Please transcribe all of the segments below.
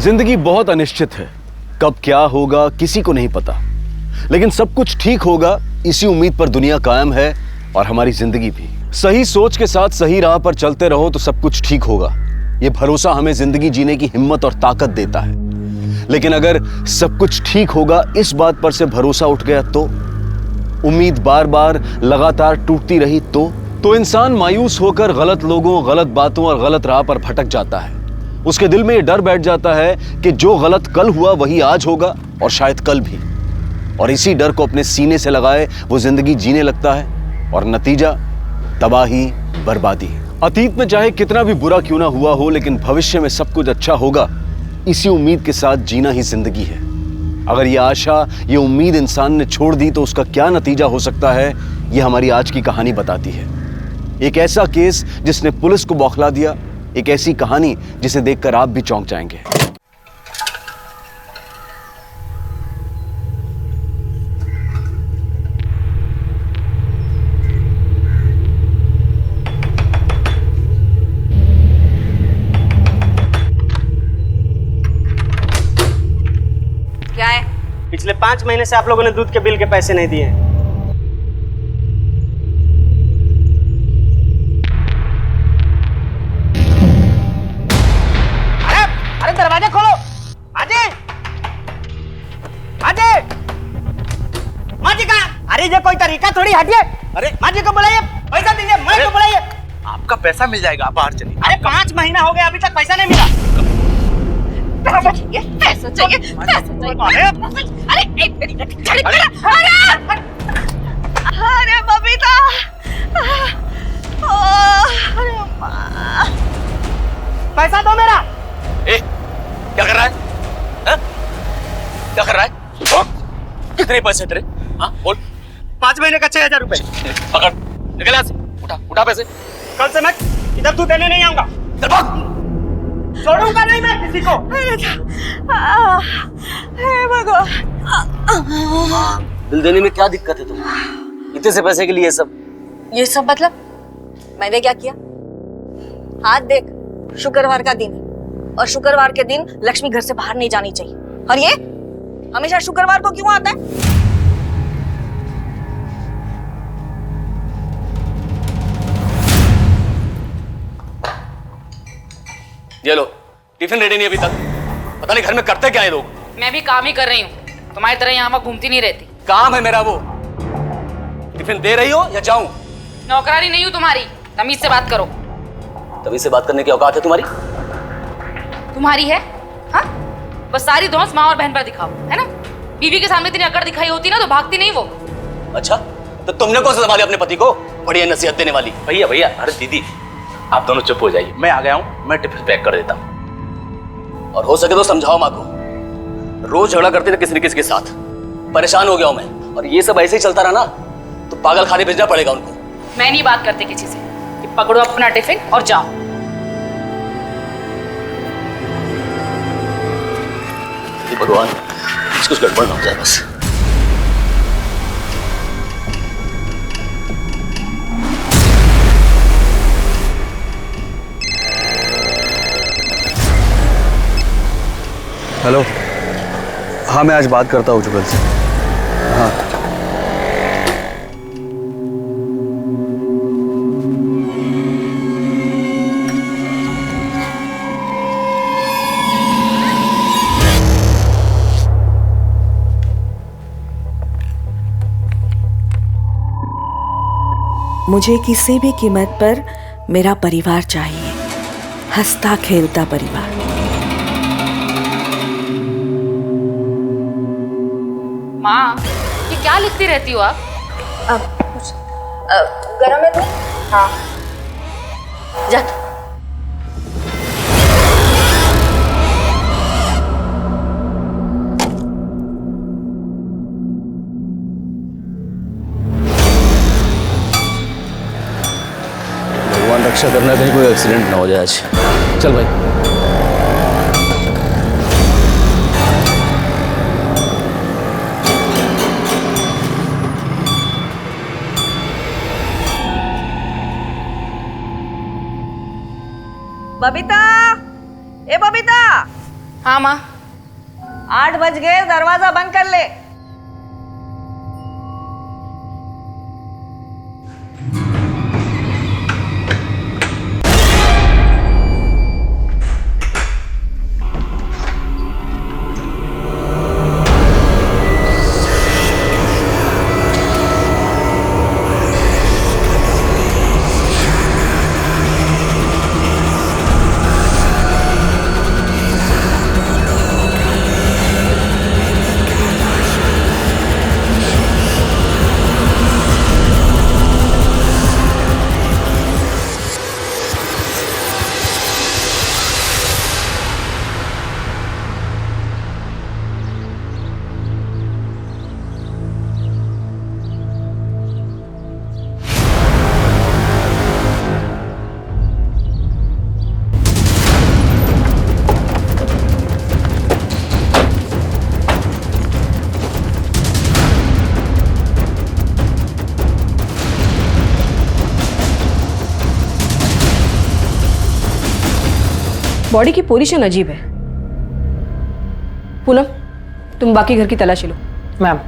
जिंदगी बहुत अनिश्चित है, कब क्या होगा किसी को नहीं पता, लेकिन सब कुछ ठीक होगा इसी उम्मीद पर दुनिया कायम है और हमारी जिंदगी भी। सही सोच के साथ सही राह पर चलते रहो तो सब कुछ ठीक होगा। ये भरोसा हमें जिंदगी जीने की हिम्मत और ताकत देता है। लेकिन अगर सब कुछ ठीक होगा इस बात पर से भरोसा उठ गया तो, उम्मीद बार बार लगातार टूटती रही तो इंसान मायूस होकर गलत लोगों, गलत बातों और गलत राह पर भटक जाता है। उसके दिल में ये डर बैठ जाता है कि जो गलत कल हुआ वही आज होगा और शायद कल भी। और इसी डर को अपने सीने से लगाए वो जिंदगी जीने लगता है और नतीजा तबाही, बर्बादी। अतीत में चाहे कितना भी बुरा क्यों ना हुआ हो, लेकिन भविष्य में सब कुछ अच्छा होगा, इसी उम्मीद के साथ जीना ही जिंदगी है। अगर ये आशा, ये उम्मीद इंसान ने छोड़ दी तो उसका क्या नतीजा हो सकता है, ये हमारी आज की कहानी बताती है। एक ऐसा केस जिसने पुलिस को बौखला दिया, एक ऐसी कहानी जिसे देखकर आप भी चौंक जाएंगे। क्या है? पिछले 5 महीने से आप लोगों ने दूध के बिल के पैसे नहीं दिए। अरे दरवाजा खोलो। अजय, अजय, माजी कहाँ? अरे ये कोई तरीका थोड़ी, हटिए। अरे माजी को बुलाइए, पैसा दीजिए। माजी को बुलाइए। आपका पैसा मिल जाएगा, आप बाहर चलिए। अरे 5 महीना हो गया, अभी तक पैसा नहीं मिला। पैसा चाहिए, पैसा चाहिए, पैसा चाहिए। अरे एक मिनट, अरे बबीता, अरे माँ, पैसा दो मेरा। ए, क्या कर रहा है? हाँ? क्या कर रहा है? कितने पैसे तेरे? हाँ, बोल। 5 महीने का 6000 रुपए। पकड़, निकल यहाँ से। उठा पैसे। कल से मैं इधर दूध देने नहीं आऊंगा। चल भाग। छोड़ूंगा नहीं मैं किसी को। हे भगवान। बिल देने में क्या दिक्कत है तुम्हें? इतने से पैसे के लिए सब? ये सब मतलब? मैंने क्या किया? हाथ देख, शुक्रवार का दिन है और शुक्रवार के दिन लक्ष्मी घर से बाहर नहीं जानी चाहिए। और ये हमेशा शुक्रवार को क्यों आता है? ये लो, टिफिन रेडी नहीं अभी तक। पता नहीं घर में करते क्या है लोग। मैं भी काम ही कर रही हूँ, तुम्हारी तरह यहाँ घूमती नहीं रहती। काम है मेरा वो। टिफिन दे रही हो या जाऊं? नौकरानी नहीं हूँ तुम्हारी, तमीज से बात करो। तभी से बात करने की औकात है तुम्हारी? तुम्हारी है? हाँ, बस सारी धौंस माँ और बहन पर दिखाओ, है ना? बीवी के सामने इतनी अकड़ दिखाई होती ना तो भागती नहीं वो। अच्छा, तो तुमने कौन सा संभाले अपने पति को? बढ़िया नसीहत देने वाली। भैया भैया, अरे दीदी आप दोनों चुप हो जाइए, मैं आ गया हूँ। मैं टिफिन पैक कर देता हूँ। और हो सके तो समझाओ माँ को। रोज झगड़ा करते थे किसी न किसी के साथ, परेशान हो गया हूं मैं। और ये सब ऐसे ही चलता रहा ना तो पागल खाने भेजना पड़ेगा उनको। मैं नहीं बात करती किसी से कि पकड़ो अपना टिफिन और जाओ। भगवान, कुछ गड़बड़ ना हो जाए बस। हेलो, हाँ मैं आज बात करता हूँ जुगल से। हाँ मुझे किसी भी कीमत पर मेरा परिवार चाहिए, हंसता खेलता परिवार। माँ, ये क्या लिखती रहती हो आप? कुछ गरम है तो? हाँ, जा। भगवान रक्षा करना, कहीं कोई एक्सीडेंट ना हो जाए आज। चल भाई। बबीता, ए बबीता, हाँ माँ। 8 बज गए, दरवाजा बंद कर ले। बॉडी की पोजीशन अजीब है। पूनम, तुम बाकी घर की तलाशी लो। मैम।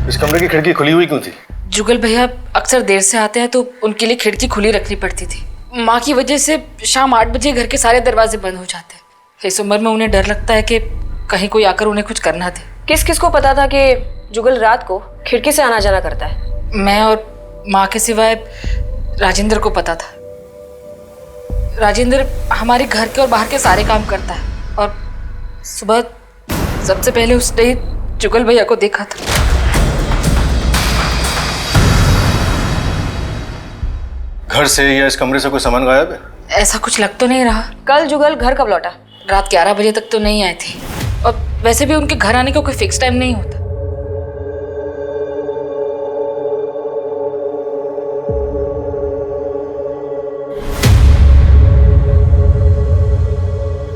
इस कमरे की खिड़की खुली हुई क्यों थी? जुगल भैया अक्सर देर से आते हैं तो उनके लिए खिड़की खुली रखनी पड़ती थी। माँ की वजह से शाम 8 बजे घर के सारे दरवाजे बंद हो जाते हैं। इस उम्र में उन्हें डर लगता है कि कहीं कोई आकर उन्हें कुछ करना दे। किस किस को पता था कि जुगल रात को खिड़की से आना जाना करता है? मैं और माँ के सिवाय राजेंद्र को पता था। राजेंद्र हमारे घर के और बाहर के सारे काम करता है और सुबह सबसे पहले उसने ही जुगल भैया को देखा था। घर से या इस कमरे से कोई सामान गायब है? ऐसा कुछ लग तो नहीं रहा। कल जुगल घर कब लौटा? रात 11 बजे तक तो नहीं आए थे और वैसे भी उनके घर आने का कोई फिक्स टाइम नहीं होता।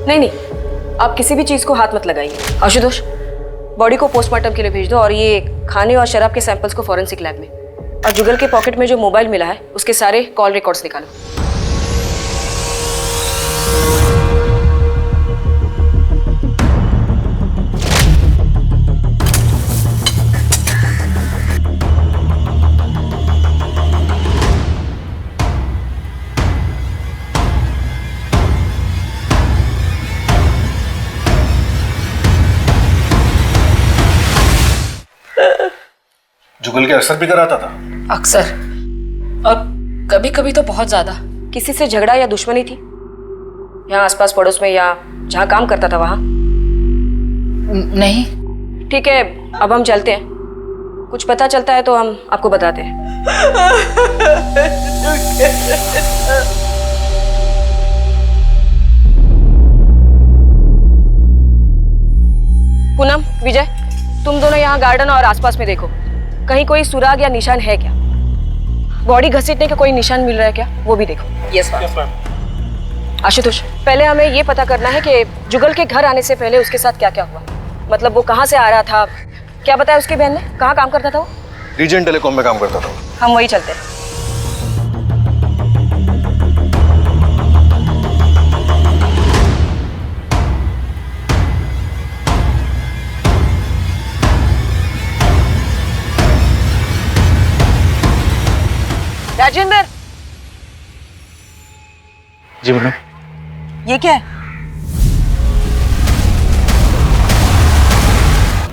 नहीं, आप किसी भी चीज को हाथ मत लगाइए। आशुतोष, बॉडी को पोस्टमार्टम के लिए भेज दो और ये खाने और शराब के सैंपल्स को फॉरेंसिक लैब में। और जुगल के पॉकेट में जो मोबाइल मिला है उसके सारे कॉल रिकॉर्ड्स निकालो। जुगल के अक्सर भी कराता था? अक्सर, और कभी कभी तो बहुत ज्यादा। किसी से झगड़ा या दुश्मनी थी यहाँ आसपास पड़ोस में या जहाँ काम करता था वहां? नहीं। ठीक है, अब हम चलते हैं। कुछ पता चलता है तो हम आपको बताते हैं। पूनम, विजय, तुम दोनों यहाँ गार्डन और आसपास में देखो, कहीं कोई सुराग या निशान है क्या? बॉडी घसीटने का कोई निशान मिल रहा है क्या, वो भी देखो। Yes ma'am. आशुतोष, पहले हमें ये पता करना है कि जुगल के घर आने से पहले उसके साथ क्या क्या हुआ। मतलब वो कहाँ से आ रहा था, क्या बताया उसकी बहन ने, कहाँ काम करता था वो? रीजन टेलीकॉम में काम करता था। हम वही चलते हैं। राजेंद्र, जी मैडम। ये क्या है?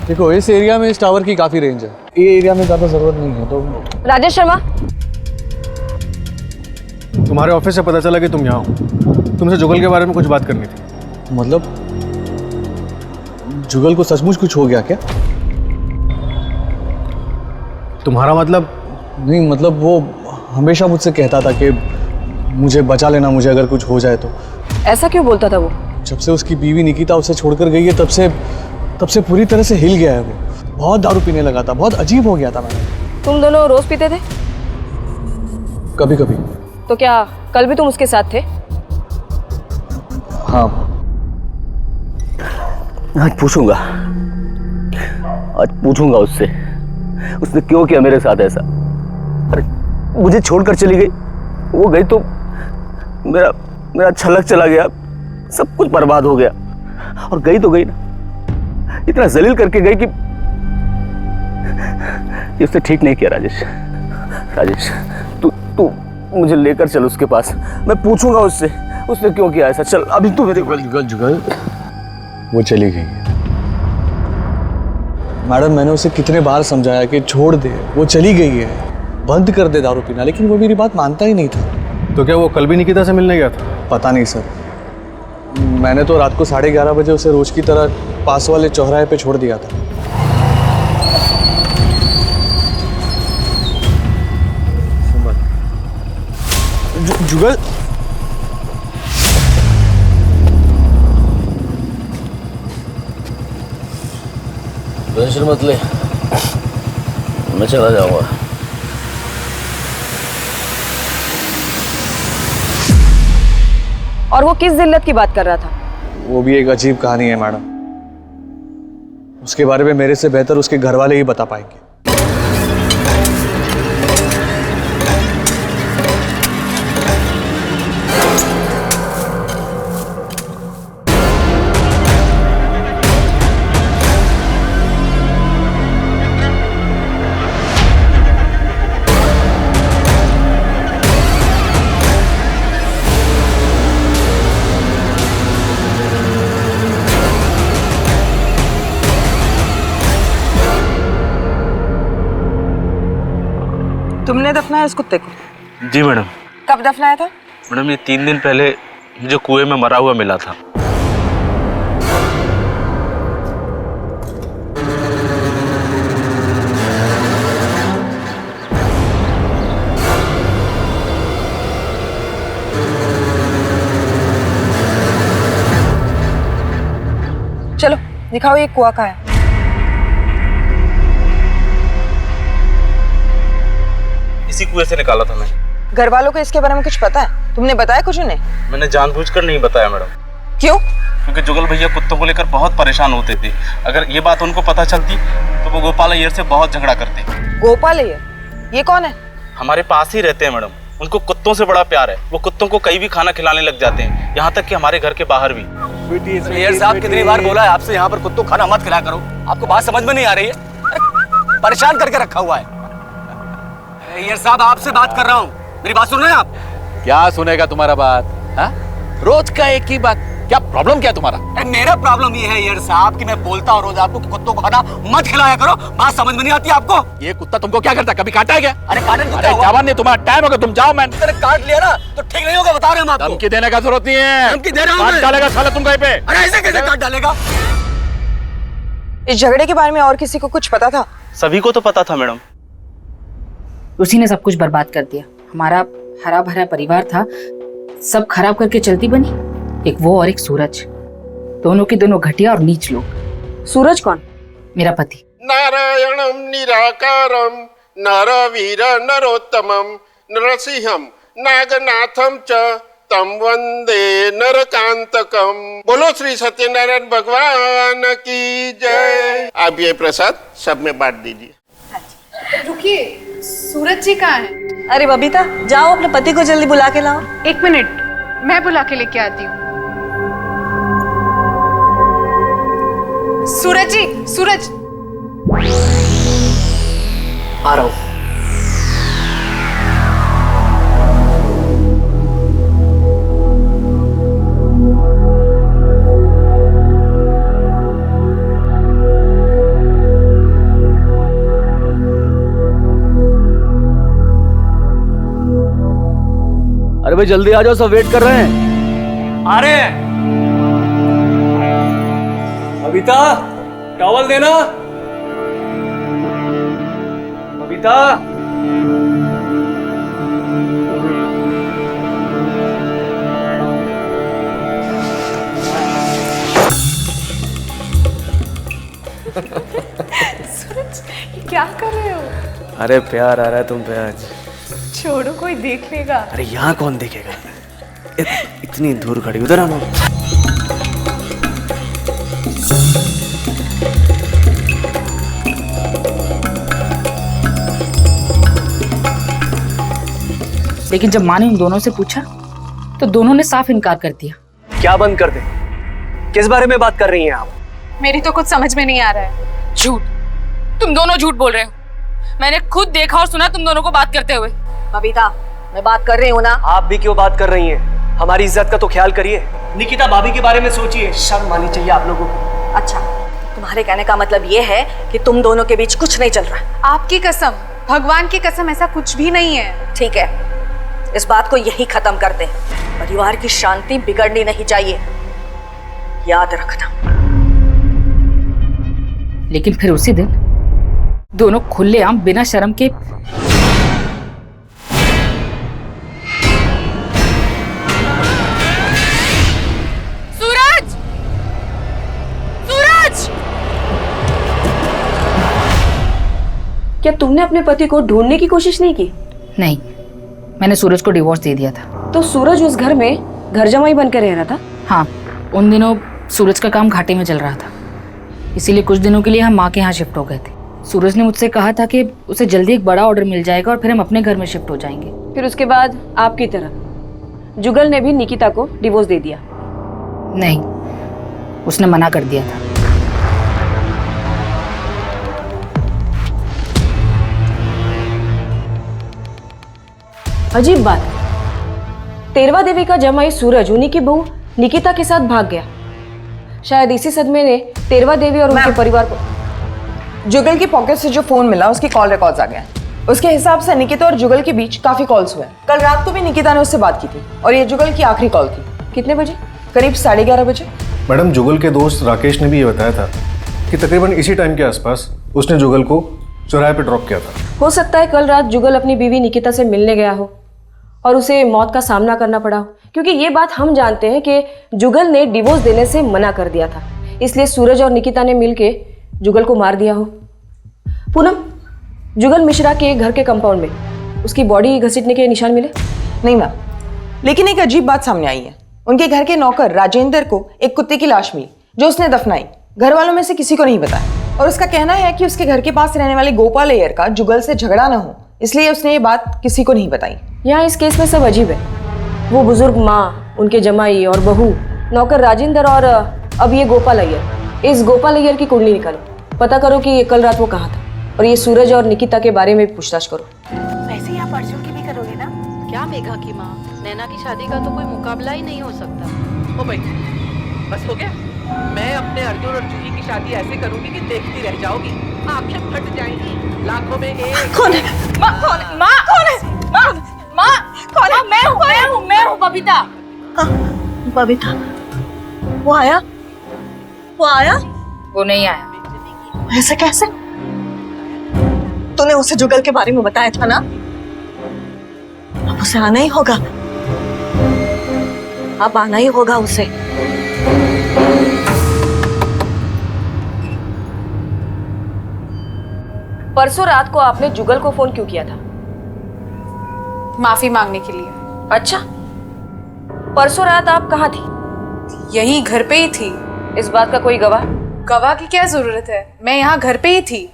देखो, इस एरिया में इस टावर की काफी रेंज है। ये एरिया में ज्यादा जरूरत नहीं है। तो राजेश शर्मा, तुम्हारे ऑफिस से पता चला कि तुम यहाँ हो। तुमसे जुगल के बारे में कुछ बात करनी थी। मतलब जुगल को सचमुच कुछ हो गया क्या? तुम्हारा मतलब? नहीं, मतलब वो हमेशा मुझसे कहता था कि मुझे बचा लेना, मुझे अगर कुछ हो जाए तो। ऐसा क्यों बोलता था वो? जब से उसकी बीवी निकिता उसे छोड़कर गई है तब से पूरी तरह से हिल गया है वो। बहुत दारू पीने लगा था, बहुत अजीब हो गया था मैडम। तुम दोनों रोज पीते थे? कभी कभी। तो क्या कल भी तुम उसके साथ थे? हाँ। आज पूछूंगा उससे, उसने क्यों किया मेरे साथ ऐसा। अरे मुझे छोड़कर चली गई, वो गई तो मेरा छलक चला गया, सब कुछ बर्बाद हो गया। और गई तो गई ना, इतना जलील करके गई कि ये उसने ठीक नहीं किया। राजेश तू मुझे लेकर चल उसके पास, मैं पूछूंगा उससे उसने क्यों किया ऐसा। चल अभी तू मेरे जुगल वो चली गई है मैडम। मैंने उसे कितने बार समझाया कि छोड़ दे, वो चली गई है, बंद कर दे दारू पीना, लेकिन वो मेरी बात मानता ही नहीं था। तो क्या वो कल भी निकिता से मिलने गया था? पता नहीं सर, मैंने तो रात को 11:30 बजे उसे रोज की तरह पास वाले चौराहे पे छोड़ दिया था। जुगल टेंशन मत ले, मैं चला जाऊंगा। और वो किस जिल्लत की बात कर रहा था? वो भी एक अजीब कहानी है मैडम, उसके बारे में मेरे से बेहतर उसके घर वाले ही बता पाएंगे। तुमने दफनाया इस कुत्ते को? जी मैडम। कब दफनाया था? मैडम ये 3 दिन पहले मुझे कुएं में मरा हुआ मिला था। चलो दिखाओ ये कुआं कहाँ है। इसी कुएं से निकाला था मैंने। घर वालों को इसके बारे में कुछ पता है? तुमने बताया कुछ उन्हें? मैंने जानबूझकर नहीं बताया मैडम। क्यों? क्योंकि जुगल भैया कुत्तों को लेकर बहुत परेशान होते थे। अगर ये बात उनको पता चलती तो वो गोपाल अय्यर से बहुत झगड़ा करते। गोपाल अय्यर? ये कौन है? हमारे पास ही रहते हैं मैडम। उनको कुत्तों से बड़ा प्यार है, वो कुत्तों को कहीं भी खाना खिलाने लग जाते हैं, यहाँ तक कि हमारे घर के बाहर भी। अय्यर साहब कितनी बार बोला है आपसे यहाँ पर कुत्तों खाना मत खिलाया करो, आपको बात समझ में नहीं आ रही है? परेशान करके रखा हुआ है। अय्यर साहब आपसे बात कर रहा हूँ, मेरी बात सुन रहे हैं आप? क्या सुनेगा तुम्हारा बात? हा? रोज का एक ही बात, क्या प्रॉब्लम क्या तुम्हारा? मेरा प्रॉब्लम ये है अय्यर साहब कि मैं बोलता हूँ रोज आपको कि कुत्तों को खाना मत खिलाया करो, बात समझ में नहीं आती आपको? ये कुत्ता तुमको क्या करता, कभी काटा है क्या? अरे काटन अरे जवान नहीं, तुम्हारा टाइम होगा, तुम जाओ। मैं काट लिया ना तो ठीक नहीं होगा, बता रहे हम आपको। धमकी देने का जरूरत नहीं है। धमकी दे रहा हूँ काट मैं। डालेगा साला तुम कहीं पे। अरे ऐसे कैसे काट डालेगा? इस झगड़े के बारे में और किसी को कुछ पता था? सभी को तो पता था मैडम। उसी ने सब कुछ बर्बाद कर दिया। हमारा हरा भरा परिवार था, सब खराब करके चलती बनी। एक वो और एक सूरज, दोनों की दोनों घटिया और नीच लोग। सूरज कौन? मेरा पति। नारायणं निराकारं नरवीर नरोत्तमं नरसिंहं नागनाथं च तम वंदे नरकांतकम। बोलो श्री सत्यनारायण भगवान की जय। अब ये प्रसाद सब में बांट दीजिए। रुकिए, सूरज जी कहाँ हैं? अरे बबीता, जाओ अपने पति को जल्दी बुला के लाओ। 1 मिनट, मैं बुला के लेके आती हूँ। सूरज जी, सूरज। आ रहा हूँ। अरे भाई जल्दी आ जाओ, सब वेट कर रहे हैं। आ रहे हैं। बबीता टॉवल देना। बबीता सूरज ये क्या कर रहे हो? अरे प्यार आ रहा है तुम पे आज। छोड़ो, कोई देख लेगा। अरे यहाँ कौन देखेगा? इतनी दूर खड़ी, उधर आना। लेकिन जब माँ ने उन दोनों से पूछा तो दोनों ने साफ इनकार कर दिया। क्या बंद कर दे? किस बारे में बात कर रही हैं आप? मेरी तो कुछ समझ में नहीं आ रहा है। झूठ, तुम दोनों झूठ बोल रहे हो। मैंने खुद देखा और सुना तुम दोनों को बात करते हुए। बबीता, मैं बात कर रही हूँ ना। आप भी क्यों बात कर रही हैं? हमारी इज्जत का तो ख्याल करिए। निकिता भाभी के बारे में सोचिए, शर्म आनी चाहिए आप लोगों को। अच्छा, तुम्हारे कहने का मतलब ये है कि तुम दोनों के बीच कुछ नहीं चल रहा। आपकी कसम, भगवान की कसम, ऐसा कुछ भी नहीं है। ठीक है, इस बात को यही खत्म कर दे। परिवार की शांति बिगड़नी नहीं चाहिए, याद रखना। लेकिन फिर उसी दिन दोनों खुलेआम बिना शर्म के सूरज! सूरज! क्या तुमने अपने पति को ढूंढने की कोशिश नहीं की? नहीं, मैंने सूरज को डिवोर्स दे दिया था। तो सूरज उस घर में घर जमाई बनकर रह रहा था? हाँ, उन दिनों सूरज का काम घाटे में चल रहा था, इसीलिए कुछ दिनों के लिए हम माँ के यहाँ शिफ्ट हो गए थे। सूरज ने मुझसे कहा था कि उसे जल्दी एक बड़ा ऑर्डर मिल जाएगा और फिर हम अपने घर में शिफ्ट हो जाएंगे। फिर उसके बाद आपकी तरह जुगल ने भी निकिता को डिवोर्स दे दिया? नहीं, उसने मना कर दिया था। अजीब बात है, तेरवा देवी का जमाई सूरज उन्हीं की बहू निकिता के साथ भाग गया। शायद इसी सदमे ने तेरवा देवी और उनके परिवार को। जुगल की पॉकेट से जो फोन मिला उसकी कॉल रिकॉर्ड्स आ गए। उसके हिसाब से निकिता और जुगल के बीच काफी कॉल्स हुए। कल रात को भी निकिता ने उससे बात की थी और ये जुगल की आखिरी कॉल थी। कितने बजे? करीब 11:30 बजे। मैडम, जुगल के दोस्त राकेश ने भी ये बताया था कि तकरीबन इसी टाइम के आसपास उसने जुगल को चौराहे पे ड्रॉप किया था। हो सकता है कल रात जुगल अपनी बीवी निकिता से मिलने गया हो और उसे मौत का सामना करना पड़ा हो, क्योंकि ये बात हम जानते हैं कि जुगल ने डिवोर्स देने से मना कर दिया था, इसलिए सूरज और निकिता ने मिलके जुगल को मार दिया हो। पूनम, जुगल मिश्रा के घर के कंपाउंड में उसकी बॉडी घसीटने के निशान मिले? नहीं मैम, लेकिन एक अजीब बात सामने आई है। उनके घर के नौकर राजेंद्र को एक कुत्ते की लाश मिली जो उसने दफनाई। घर वालों में से किसी को नहीं बताया और उसका कहना है कि उसके घर के पास रहने वाले गोपाल अय्यर का जुगल से झगड़ा न हो, इसलिए उसने ये बात किसी को नहीं बताई। यहाँ इस केस में सब अजीब है। वो बुजुर्ग माँ, उनके जमाई और बहू, नौकर राजेंद्र और अब ये गोपाल अय्यर। इस गोपाल अय्यर की कुंडली निकालो, पता करो कि कल रात वो कहाँ था और ये सूरज और निकिता के बारे में भी पूछताछ करो। वैसे ही आप अर्जुन की भी करोगे ना? क्या मेघा की माँ, नैना की शादी का तो कोई मुकाबला ही नहीं हो सकता। ओ भाई, बस हो गया। मैं अपने अर्जुन और जूही की शादी ऐसे करूंगी कि देखती रह जाओगी, आंखें फट जाएंगी, लाखों में एक। कौन है? माँ कौन है? माँ कौन है? माँ माँ कौन है? मैं हूँ बबीता। बबीता, वो आया? वो नहीं आया। ऐसे कैसे? तूने उसे जुगल के बारे में बताया था ना? अब उसे आना ही होगा, अब आना ही होगा उसे। परसों रात को आपने जुगल को फोन क्यों किया था? माफी मांगने के लिए। अच्छा, परसों रात आप कहाँ थी? यही घर पे ही थी। इस बात का कोई गवाह? गवाह की क्या जरूरत है, मैं यहाँ घर पे ही थी।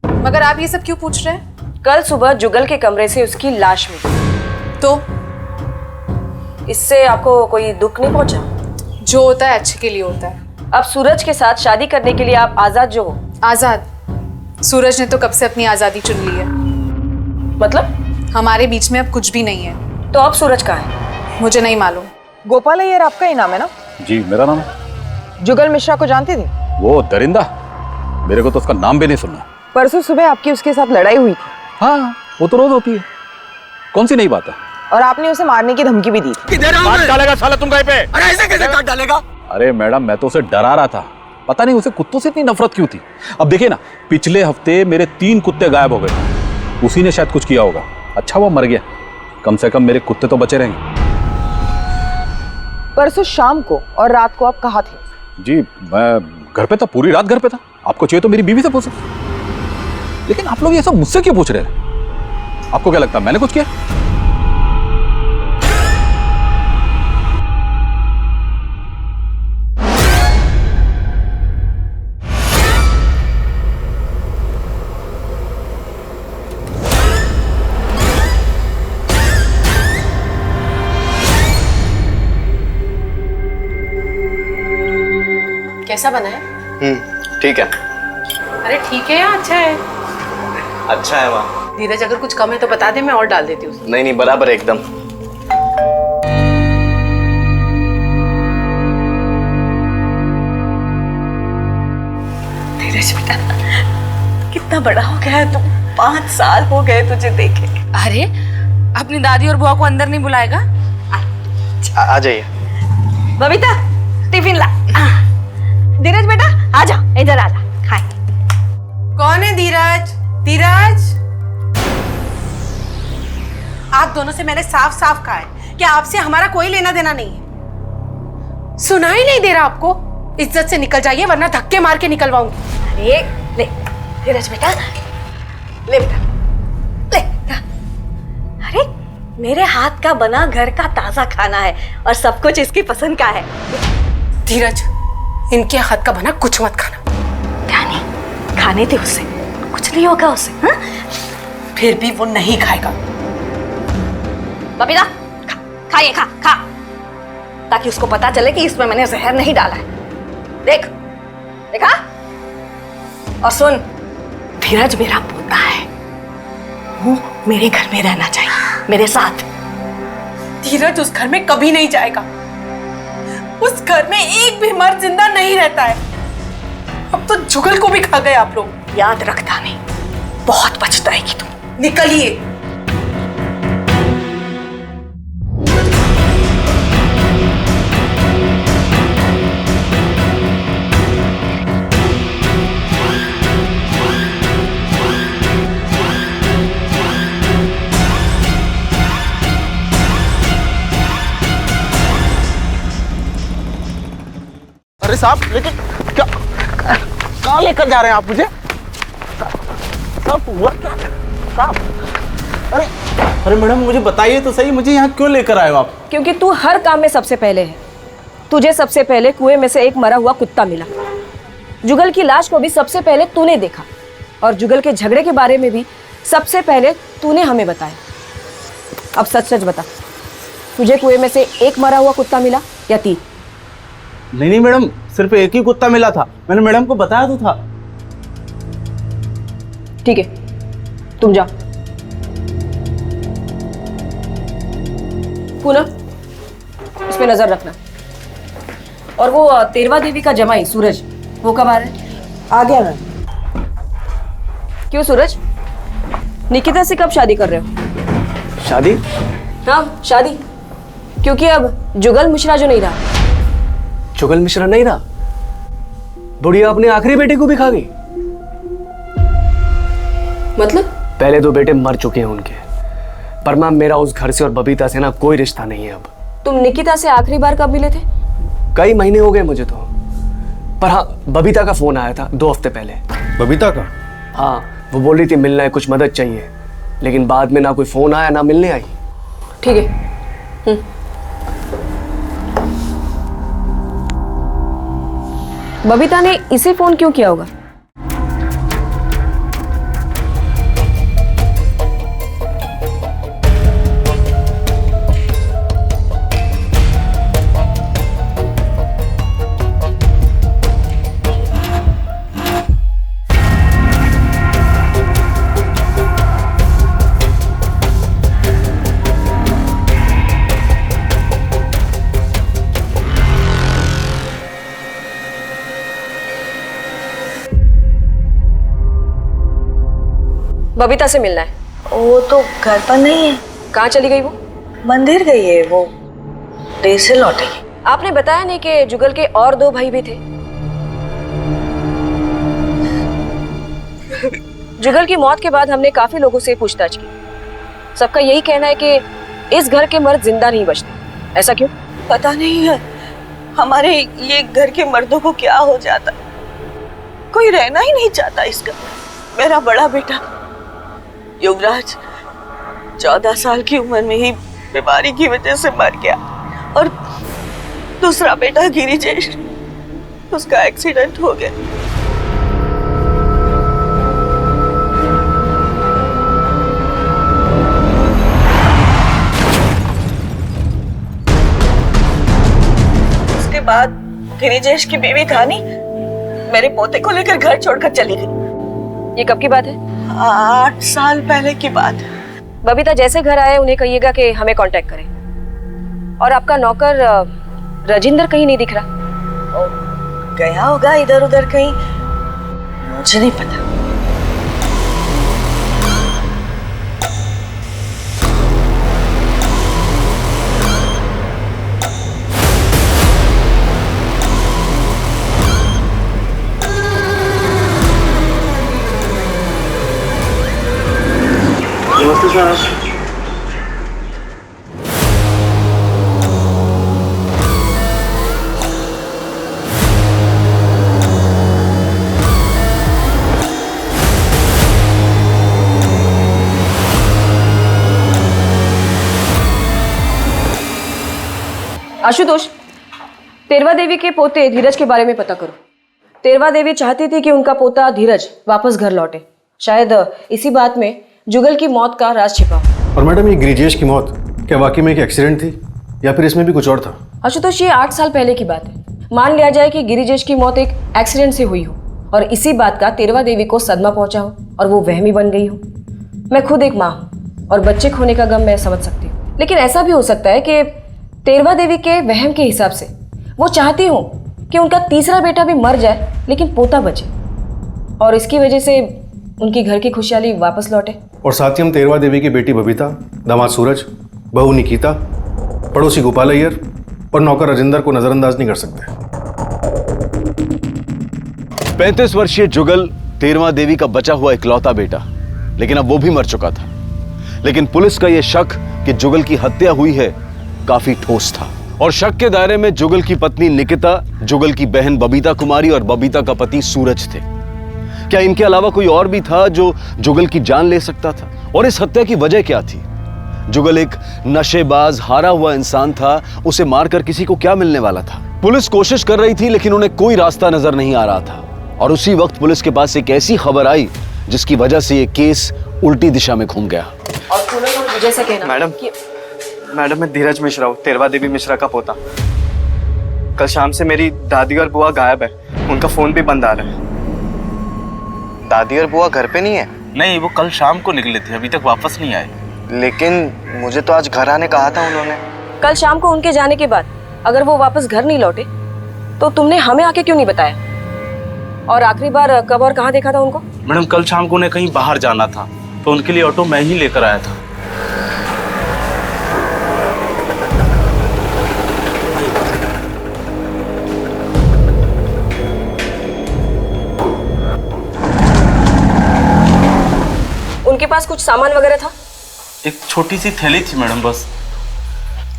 मगर आप ये सब क्यों पूछ रहे हैं? कल सुबह जुगल के कमरे से उसकी लाश मिली, तो इससे आपको कोई दुख नहीं पहुंचा? जो होता है अच्छे के लिए होता है। अब सूरज के साथ शादी करने के लिए आप आजाद जो हो। आजाद? सूरज ने तो कब से अपनी आजादी चुन ली है। मतलब? हमारे बीच में अब कुछ भी नहीं है। तो अब सूरज कहाँ है? मुझे नहीं मालूम। गोपाल अय्यर आपका ही नाम है ना? जी, मेरा नाम है। जुगल मिश्रा को जानते थे? वो दरिंदा, मेरे को तो उसका नाम भी नहीं सुनना। परसों सुबह आपकी उसके साथ लड़ाई हुई थी। हाँ, वो तो रोज होती है, कौन सी नई बात है? और आपने उसे मारने की धमकी भी दी थी। काट डालेगा साला तुम कहीं पे। अरे ऐसे कैसे काट डालेगा? अरे मैडम, मैं तो उसे डरा रहा था, पता नहीं उसे कुत्तों से इतनी नफरत क्यों थी। अब देखिए ना, पिछले हफ्ते मेरे 3 कुत्ते गायब हो गए, उसी ने शायद कुछ किया होगा। अच्छा वो मर गया, कम से कम मेरे कुत्ते तो बचे रहेंगे। परसों शाम को और रात को आप कहाँ थे? जी, मैं घर पे था, पूरी रात घर पे था। आपको चाहिए तो मेरी बीवी से पूछो, लेकिन आप लोग ये सब मुझसे क्यों पूछ रहे हैं? आपको क्या लगता है मैंने कुछ किया? कैसा बना है? ठीक है। अरे ठीक है या अच्छा है? अच्छा है माँ। धीरज अगर कुछ कम है तो बता दे, मैं और डाल देती हूँ। नहीं नहीं, बराबर है एकदम। धीरज बेटा, कितना बड़ा हो गया है तू। 5 साल हो गए तुझे देखे। अरे अपनी दादी और बुआ को अंदर नहीं बुलाएगा? आ जाइए। बबीता, टिफिन ला। धीरज बेटा, आजा, इधर आजा, खाए। कौन है धीरज? धीरज, आप दोनों से मैंने साफ साफ कहा है कि आपसे हमारा कोई लेना देना नहीं है। सुनाई नहीं दे रहा आपको? इज्जत से निकल जाइए वरना धक्के मार के निकलवाऊंगी। अरे ले धीरज बेटा, ले बेटा, ले बेटा। अरे मेरे हाथ का बना घर का ताजा खाना है और सब कुछ इसकी पसंद का है। धीरज, इनके हाथ का बना कुछ मत खाना। क्या नहीं खाने थे उससे, कुछ नहीं होगा उसे। हाँ? फिर भी वो नहीं खाएगा। बबीता, खाइए, खा खा, ताकि उसको पता चले कि इसमें मैंने जहर नहीं डाला है। देख, देखा? और सुन, धीरज मेरा पोता है, वो मेरे घर में रहना चाहिए, मेरे साथ। धीरज उस घर में कभी नहीं जाएगा। उस घर में एक भी मर्द जिंदा नहीं रहता है। अब तो जुगल को भी खा गए आप लोग। याद रखता नहीं, बहुत पछताएगी तू। निकलिए। अरे साहब, लेकिन क्या कहाँ लेकर जा रहे हैं आप मुझे? साहब हुआ क्या? साहब, अरे अरे मैडम मुझे बताइए तो सही, मुझे यहाँ क्यों लेकर आए हो आप? क्योंकि तू हर काम में सबसे पहले है। तुझे सबसे पहले कुएं में से एक मरा हुआ कुत्ता मिला। जुगल की लाश को भी सबसे पहले तूने देखा, और जुगल के झगड़े के बारे में भी सबसे पहले तूने हमें बताया। अब सच सच बता, तुझे कुएं में से एक मरा हुआ कुत्ता मिला या 3? नहीं मैडम, सिर्फ एक ही कुत्ता मिला था। मैंने मैडम को बताया तो था। ठीक है, तुम जाओ। पूनम, इस पे नजर रखना। और वो 13वां देवी का जमाई सूरज, वो कब आ रहा है? आ गया मैं। क्यों सूरज, निकिता से कब शादी कर रहे हो? शादी? हाँ शादी, क्योंकि अब जुगल मिश्रा जो नहीं रहा। जुगल मिश्रा नहीं रहा? बुढ़िया अपने आखिरी बेटे को भी खा गई। मतलब? पहले 2 बेटे मर चुके हैं उनके, पर मैम मेरा उस घर से और बबीता से ना कोई रिश्ता नहीं है अब। तुम निकिता से आखिरी बार कब मिले थे? कई महीने हो गए मुझे तो, पर हाँ बबीता का फोन आया था 2 हफ्ते पहले। बबीता का? हाँ, वो बोल रही थी मिलना है, कुछ मदद चाहिए, लेकिन बाद में ना कोई फोन आया ना मिलने आई। ठीक है। बबीता ने इसे फोन क्यों किया होगा? बबीता से मिलना है। वो तो घर पर नहीं है। कहाँ चली गई वो? मंदिर गई है, वो देर से लौटेगी। आपने बताया नहीं कि जुगल के और 2 भाई भी थे? जुगल की मौत के बाद हमने काफी लोगों से पूछताछ की। सबका यही कहना है कि इस घर के मर्द जिंदा नहीं बचते। ऐसा क्यों? पता नहीं है, हमारे ये घर के मर्दों को क्या हो जाता। कोई रहना ही नहीं चाहता इसका। मेरा बड़ा बेटा युवराज 14 साल की उम्र में ही बीमारी की वजह से मर गया और दूसरा बेटा गिरिजेश, उसका एक्सीडेंट हो गया। उसके बाद गिरिजेश की बीवी कहानी मेरे पोते को लेकर घर छोड़कर चली गई। ये कब की बात है? 8 साल पहले की बात है। बबीता जैसे घर आए उन्हें कहिएगा कि हमें कांटेक्ट करें। और आपका नौकर राजेंद्र कहीं नहीं दिख रहा। गया होगा इधर उधर कहीं, मुझे नहीं पता। नमस्ते सर। आशुतोष, तेरवा देवी के पोते धीरज के बारे में पता करो। तेरवा देवी चाहती थी कि उनका पोता धीरज वापस घर लौटे। शायद इसी बात में जुगल की मौत का राज छिपा हो। और मैडम, ये गिरिजेश की मौत क्या वाकई में एक एक्सीडेंट थी या फिर इसमें भी कुछ और था? आशुतोष, ये 8 साल पहले की बात है। मान लिया जाए कि गिरिजेश की मौत एक एक्सीडेंट से हुई हो और इसी बात का तेरवा देवी को सदमा पहुंचा हो और वो वहमी बन गई हो। मैं खुद एक माँ हूँ और बच्चे खोने का गम मैं समझ सकती हूँ, लेकिन ऐसा भी हो सकता है कि तेरवा देवी के वहम के हिसाब से वो चाहती हो कि उनका तीसरा बेटा भी मर जाए लेकिन पोता बचे और इसकी वजह से उनकी घर की खुशहाली वापस लौटे। और साथ ही हम तेरवा देवी की बेटी बबीता, दामाद सूरज, बहू निकिता, पड़ोसी गोपाल अय्यर और नौकर राजेंद्र को नजरअंदाज नहीं कर सकते। 35 वर्षीय जुगल तेरवा देवी का बचा हुआ इकलौता बेटा, लेकिन अब वो भी मर चुका था। लेकिन पुलिस का यह शक कि जुगल की हत्या हुई है काफी ठोस था और शक के दायरे में जुगल की पत्नी निकिता, जुगल की बहन बबीता कुमारी और बबीता का पति सूरज थे। क्या इनके अलावा कोई और भी था जो जुगल की जान ले सकता था? और इस हत्या की वजह क्या थी? जुगल एक नशेबाज, हारा हुआ इंसान था। उसे मारकर किसी को क्या मिलने वाला था? पुलिस कोशिश कर रही थी लेकिन उन्हें कोई रास्ता नजर नहीं आ रहा था। और उसी वक्त पुलिस के पास एक ऐसी खबर आई जिसकी वजह से ये केस उल्टी दिशा में घूम गया। और जैसा कहना मैडम, मैं धीरज मिश्रा हूँ, तेरवा देवी मिश्रा का पोता। कल शाम से मेरी दादी और बुआ गायब है, उनका फोन भी बंद आ रहा है। दादी और बुआ घर पे नहीं है? नहीं, वो कल शाम को निकले थे, अभी तक वापस नहीं आए। लेकिन मुझे तो आज घर आने कहा था उन्होंने। कल शाम को उनके जाने के बाद अगर वो वापस घर नहीं लौटे तो तुमने हमें आके क्यों नहीं बताया? और आखिरी बार कब और कहाँ देखा था उनको? मैडम, कल शाम को उन्हें कहीं बाहर जाना था तो उनके लिए ऑटो मैं ही लेकर आया था। उनके पास कुछ सामान वगैरह था? एक छोटी सी थैली थी मैडम, बस।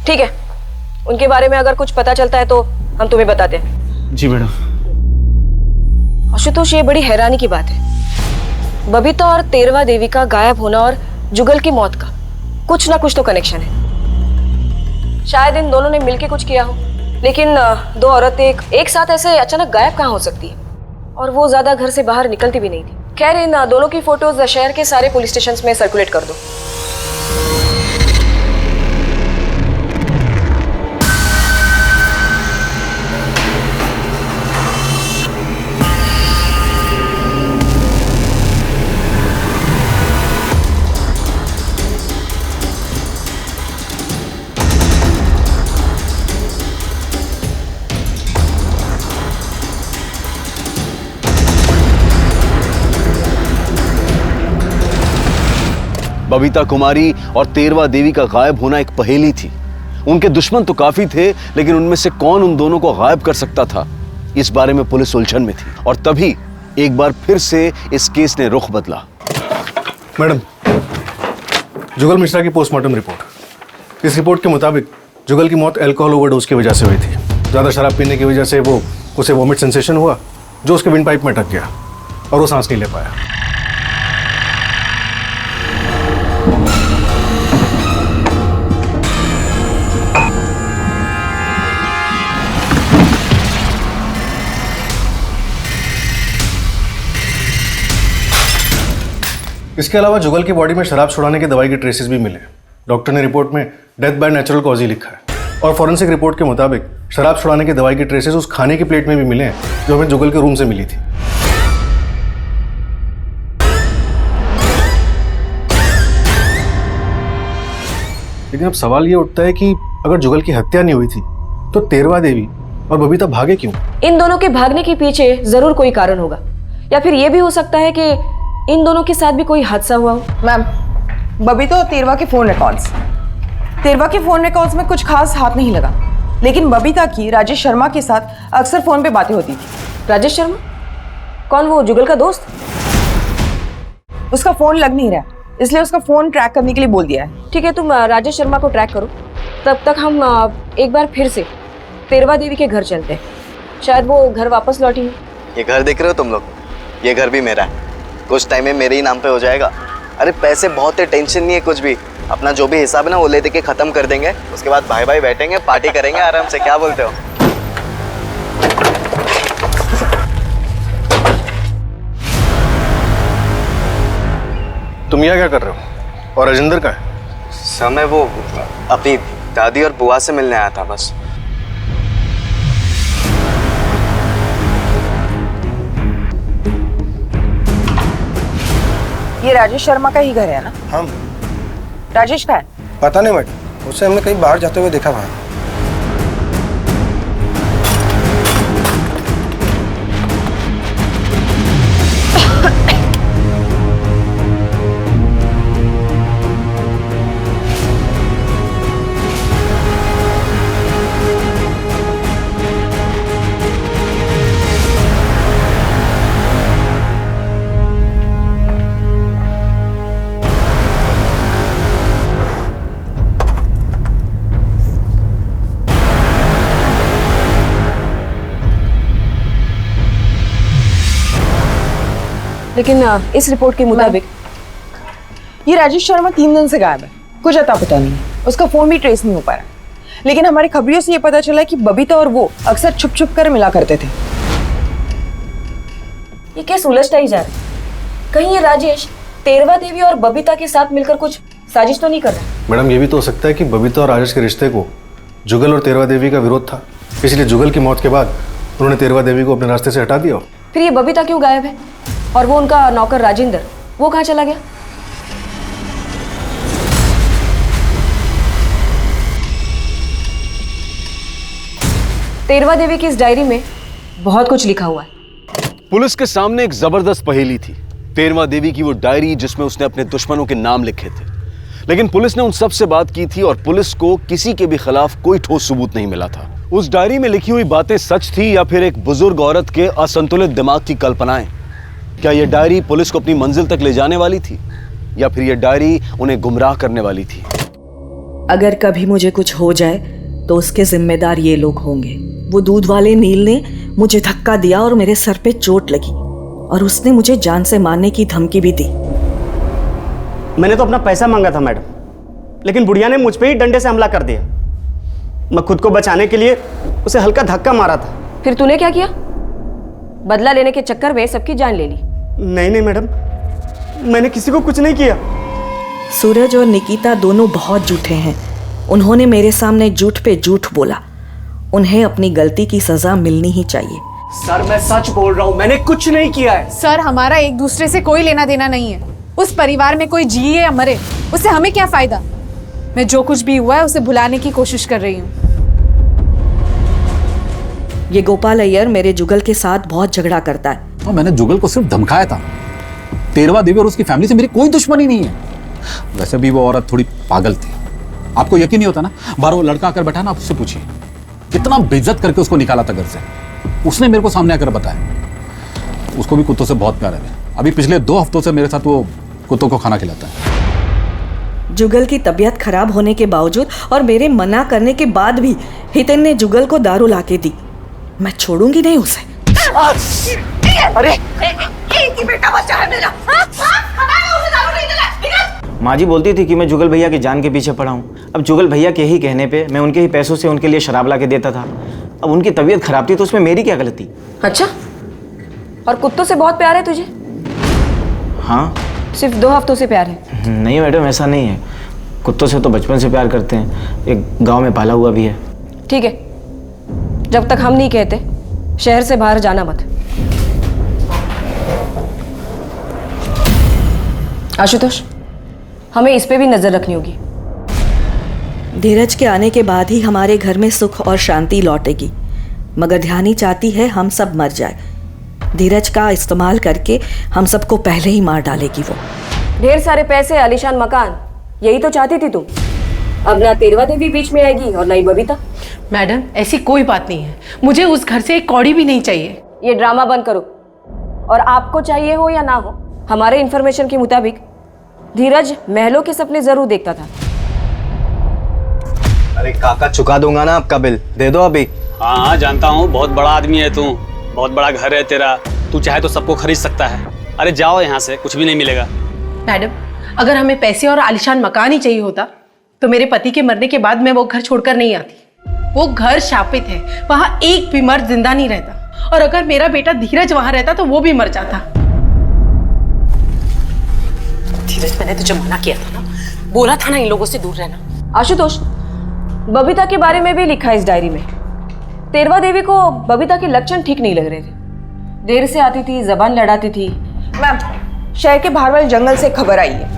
ठीक है, उनके बारे में अगर कुछ पता चलता है तो हम तुम्हें बताते हैं। जी मैडम। आशुतोष, ये बड़ी हैरानी की बात है। बबीता और तेरवा देवी का गायब होना और जुगल की मौत का कुछ ना कुछ तो कनेक्शन है। शायद इन दोनों ने मिलकर कुछ किया हो, लेकिन दो औरतें एक साथ ऐसे अचानक गायब कहाँ हो सकती है? और वो ज्यादा घर से बाहर निकलती भी नहीं थी। खैर, इन दोनों की फोटोज शहर के सारे पुलिस स्टेशंस में सर्कुलेट कर दो। बबीता कुमारी और तेरवा देवी का गायब होना एक पहेली थी। उनके दुश्मन तो काफी थे, लेकिन उनमें से कौन उन दोनों को गायब कर सकता था, इस बारे में पुलिस उलझन में थी। और तभी एक बार फिर से इस केस ने रुख बदला। मैडम, जुगल मिश्रा की पोस्टमार्टम रिपोर्ट। इस रिपोर्ट के मुताबिक जुगल की मौत अल्कोहल ओवरडोज की वजह से हुई थी। ज़्यादा शराब पीने की वजह से उसे वॉमिट सेंसेशन हुआ जो उसके विंड पाइप में अटक गया। और वो सांस नहीं ले पाया। इसके अलावा जुगल की बॉडी में शराब छुड़ाने की दवाई के ट्रेसेस भी मिले। डॉक्टर ने रिपोर्ट में death by natural cause he लिखा है और फॉरेंसिक रिपोर्ट के मुताबिक शराब छुड़ाने की दवाई के ट्रेसेस उस खाने की प्लेट में भी मिले हैं जो हमें जुगल के रूम से मिली थी। लेकिन अब सवाल ये उठता है कि अगर जुगल की हत्या नहीं हुई थी तो तेरवा देवी और बबीता भागे क्यों? इन दोनों के भागने के पीछे जरूर कोई कारण होगा, या फिर ये भी हो सकता है कि इन दोनों के साथ भी कोई हादसा हुआ हो। मैम, बबीता और तेरवा के फोन रिकॉर्ड्स में कुछ खास हाथ नहीं लगा, लेकिन बबीता की राजेश शर्मा के साथ अक्सर फोन पे बातें होती थी। राजेश शर्मा कौन, वो जुगल का दोस्त? उसका फोन लग नहीं रहा, इसलिए उसका फोन ट्रैक करने के लिए बोल दिया है। ठीक है, तुम राजेश शर्मा को ट्रैक करो, तब तक हम एक बार फिर से तेरवा देवी के घर चलते हैं। शायद वो घर वापस लौटी है। ये घर देख रहे हो तुम लोग, ये घर भी मेरा है, कुछ टाइम में मेरे ही नाम पे हो जाएगा। अरे पैसे बहुत है, टेंशन नहीं है कुछ भी, अपना जो भी हिसाब है ना वो ले दे के खत्म कर देंगे, उसके बाद भाई भाई बैठेंगे, पार्टी करेंगे आराम से। क्या बोलते हो? तुम यहाँ क्या कर रहे हो? और राजेंद्र का है? सर मैं वो अपनी दादी और बुआ से मिलने आया था बस। ये राजेश शर्मा का ही घर है ना? हम राजेश का है? पता नहीं मैडम, उससे हमने कहीं बाहर जाते हुए देखा वहां। लेकिन इस रिपोर्ट के मुताबिक ये राजेश शर्मा 3 दिन से गायब है, कुछ अता पता नहीं है, उसका फोन भी ट्रेस नहीं हो पा रहा। लेकिन हमारी खबरियों से ये पता चला कि बबीता और वो अक्सर छुप छुप कर मिला करते थे। ये केस उलझता ही जा रहा है। कहीं ये राजेश तेरवा देवी और बबीता के साथ मिलकर कुछ साजिश तो नहीं कर रहा? मैडम, ये भी तो हो सकता है कि बबीता और राजेश के रिश्ते को जुगल और तेरवा देवी का विरोध था, इसलिए जुगल की मौत के बाद उन्होंने तेरवा देवी को अपने रास्ते से हटा दिया। फिर ये बबीता क्यों गायब है? और वो उनका नौकर राजेंद्र, वो कहाँ चला गया? तेरवा देवी की इस डायरी में बहुत कुछ लिखा हुआ है। पुलिस के सामने एक जबरदस्त पहेली थी, तेरवा देवी की वो डायरी जिसमें उसने अपने दुश्मनों के नाम लिखे थे। लेकिन पुलिस ने उन सब से बात की थी और पुलिस को किसी के भी खिलाफ कोई ठोस सबूत नहीं मिला था। उस डायरी में लिखी हुई बातें सच थी या फिर एक बुजुर्ग औरत के असंतुलित दिमाग की कल्पनाएं? क्या यह डायरी पुलिस को अपनी मंजिल तक ले जाने वाली थी या फिर यह डायरी उन्हें गुमराह करने वाली थी? अगर कभी मुझे कुछ हो जाए तो उसके जिम्मेदार ये लोग होंगे। वो दूध वाले नील ने मुझे धक्का दिया और मेरे सर पे चोट लगी और उसने मुझे जान से मारने की धमकी भी दी। मैंने तो अपना पैसा मांगा था मैडम, लेकिन बुढ़िया ने मुझ पे ही डंडे से हमला कर दिया। मैं खुद को बचाने के लिए उसे हल्का धक्का मारा था। फिर तूने क्या किया? बदला लेने के चक्कर में सबकी जान ले ली? नहीं मैडम, मैंने किसी को कुछ नहीं किया। सूरज और निकिता दोनों बहुत झूठे हैं। उन्होंने मेरे सामने झूठ पे झूठ बोला। उन्हें अपनी गलती की सजा मिलनी ही चाहिए। सर मैं सच बोल रहा हूँ, मैंने कुछ नहीं किया है। सर हमारा एक दूसरे से कोई लेना देना नहीं है। उस परिवार में कोई जिए या मरे उससे हमें क्या फायदा। मैं जो कुछ भी हुआ है उसे भुलाने की कोशिश कर रही हूँ। ये गोपाल अय्यर मेरे जुगल के साथ बहुत झगड़ा करता है। मैंने जुगल को सिर्फ धमकाया था। तेरवा देवी और उसकी फैमिली से मेरी कोई दुश्मनी नहीं है। वैसे भी वो औरत थोड़ी पागल थी। आपको यकीन नहीं होता ना, बार वो लड़का आकर बैठा ना, आप उससे पूछिए कितना बेइज्जत करके उसको निकाला था घर से। उसने मेरे को सामने आकर बताया। उसको भी कुत्तों से बहुत प्यार है। अभी पिछले 2 हफ्तों से मेरे साथ वो कुत्तों को खाना खिलाता है। जुगल की तबीयत खराब होने के बावजूद और मेरे मना करने के बाद भी हितेन ने जुगल को दारू लाके दी। मैं छोड़ूंगी नहीं उसे। अरे एक ही बेटा बच्चा है मेरा। बताया उसे दारू नहीं दिला, ठीक है? माँ जी बोलती थी कि मैं जुगल भैया की जान के पीछे पड़ा हूँ। अब जुगल भैया के ही कहने पे मैं उनके ही पैसों से उनके लिए शराब ला के देता था। अब उनकी तबीयत खराब थी तो उसमें मेरी क्या गलती? अच्छा, और कुत्तों से बहुत प्यार है तुझे? हाँ। सिर्फ 2 हफ्तों से प्यार है? नहीं मैडम, ऐसा नहीं है। कुत्तों से तो बचपन से प्यार करते हैं, एक गांव में पाला हुआ भी है। ठीक है, जब तक हम नहीं कहते शहर से बाहर जाना मत। आशुतोष, हमें इस पे भी नजर रखनी होगी। धीरज के आने के बाद ही हमारे घर में सुख और शांति लौटेगी, मगर ध्यानी चाहती है हम सब मर जाए। धीरज का इस्तेमाल करके हम सबको पहले ही मार डालेगी वो। ढेर सारे पैसे, आलीशान मकान, यही तो चाहती थी तुम। अब ना तेरवा देवी बीच में आएगी और ना ही बबीता। मैडम, ऐसी कोई बात नहीं है। मुझे उस घर से एक कौड़ी भी नहीं चाहिए। ये ड्रामा बंद करो। और आपको चाहिए हो या ना हो, हमारे इंफॉर्मेशन के मुताबिक धीरज महलों के सपने जरूर देखता था। अरे काका, चुका दूंगा ना आपका बिल, दे दो अभी। हाँ हाँ जानता हूँ, बहुत बड़ा आदमी है तू, बहुत बड़ा घर है तेरा, तू चाहे तो सबको खरीद सकता है। अरे जाओ यहाँ से, कुछ भी नहीं मिलेगा। मैडम, अगर हमें पैसे और आलीशान मकान ही चाहिए होता तो मेरे पति के मरने के बाद मैं वो घर छोड़कर नहीं आती। वो घर शापित है, वहां एक भी मर्द जिंदा नहीं रहता। और अगर मेरा बेटा धीरज वहां रहता तो वो भी मर जाता। धीरज, मैंने तुझे मना किया था ना, बोला था ना इन लोगों से दूर रहना। आशुतोष, बबीता के बारे में भी लिखा है इस डायरी में। तेरवा देवी को बबीता के लक्षण ठीक नहीं लग रहे थे। देर से आती थी, जबान लड़ाती थी। मैम, शहर के बाहर वाले जंगल से खबर आई है।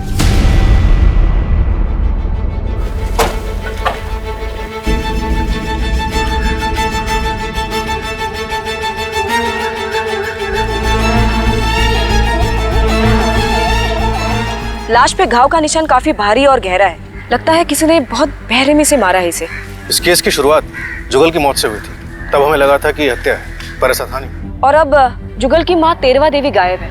लाश पे घाव का निशान काफी भारी और गहरा है। लगता है किसी ने बहुत बेरहमी से मारा है इसे। इस केस की शुरुआत जुगल की मौत से हुई थी, तब हमें लगा था कि हत्या है, पर ऐसा था नहीं। और अब जुगल की माँ तेरवा देवी गायब है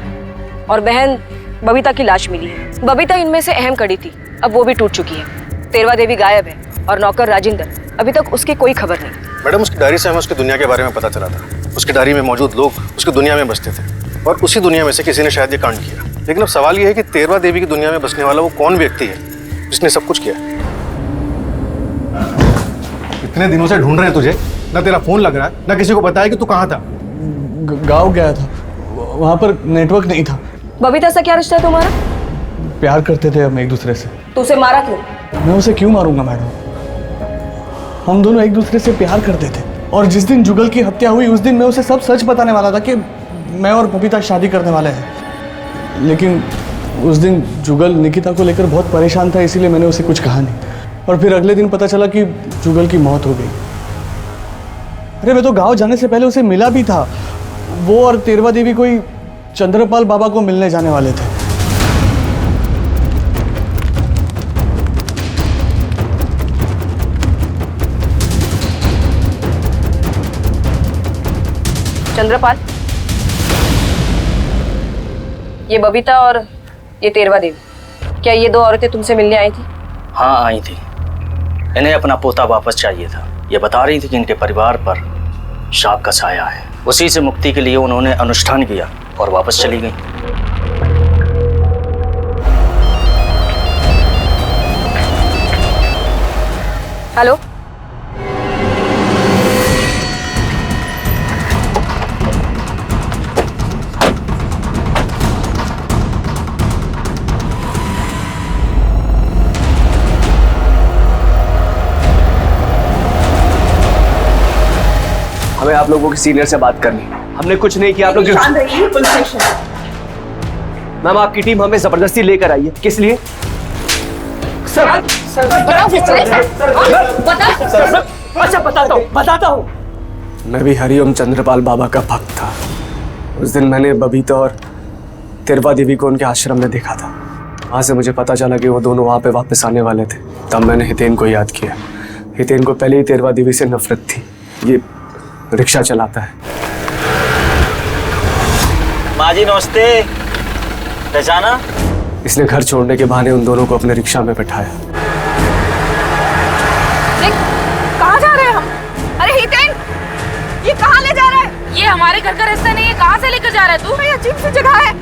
और बहन बबीता की लाश मिली है। बबीता इनमें से अहम कड़ी थी, अब वो भी टूट चुकी है। तेरवा देवी गायब है और नौकर राजेंद्र, अभी तक उसकी कोई खबर नहीं। मैडम, उसकी डायरी से हमें उसकी दुनिया के बारे में पता चला था। उसकी डायरी में मौजूद लोग उसकी दुनिया में बसते थे और उसी दुनिया में से किसी ने शायद ये कांड किया। लेकिन अब सवाल ये है कि तेरवा देवी की दुनिया में बसने वाला वो कौन व्यक्ति है जिसने सब कुछ किया। इतने दिनों से ढूंढ रहे हैं तुझे, ना तेरा फोन लग रहा है, ना किसी को पता है कि तू कहाँ था। गाँव गया था, वहाँ पर नेटवर्क नहीं था। बबीता से क्या रिश्ता है तुम्हारा? प्यार करते थे हम एक दूसरे से। तो उसे मारा क्यों? मैं उसे क्यों मारूंगा मैडम? हम दोनों एक दूसरे से प्यार करते थे और जिस दिन जुगल की हत्या हुई उस दिन मैं उसे सब सच बताने वाला था कि मैं और बबीता शादी करने वाले हैं। लेकिन उस दिन जुगल निकिता को लेकर बहुत परेशान था, इसीलिए मैंने उसे कुछ कहा नहीं। और फिर अगले दिन पता चला कि जुगल की मौत हो गई। अरे मैं तो गांव जाने से पहले उसे मिला भी था। वो और तेरवा देवी कोई चंद्रपाल बाबा को मिलने जाने वाले थे। चंद्रपाल, ये बबीता और ये तेरवा देवी, क्या ये 2 औरतें तुमसे मिलने आई थी? हाँ आई थी। इन्हें अपना पोता वापस चाहिए था। ये बता रही थी कि इनके परिवार पर शाप का साया है। उसी से मुक्ति के लिए उन्होंने अनुष्ठान किया और वापस चली गई। हेलो, हमें आप लोगों के सीनियर से बात करनी है। हमने कुछ नहीं किया। आप लोग पुलिस स्टेशन। मैम, आपकी टीम हमें जबरदस्ती लेकर आई है। किस लिए? अच्छा बताता हूँ। मैं भी हरिओम चंद्रपाल बाबा का भक्त था। उस दिन मैंने बबीता और तेरवा देवी को उनके आश्रम में देखा था। वहाँ से मुझे पता चला कि वो दोनों वहाँ पे वापस आने वाले थे। तब मैंने हितेन को याद किया। हितेन को पहले ही तेरवा देवी से नफरत थी। ये रिक्शा चलाता है। माँ जी नमस्ते। पहचाना? इसने घर छोड़ने के बहाने उन दोनों को अपने रिक्शा में बैठाया। कहाँ जा रहे हैं हम? अरे हितेन, ये कहाँ ले जा रहा है? ये हमारे घर का रास्ता नहीं है, कहाँ से लेकर जा रहा है तू? ये अजीब सी जगह है।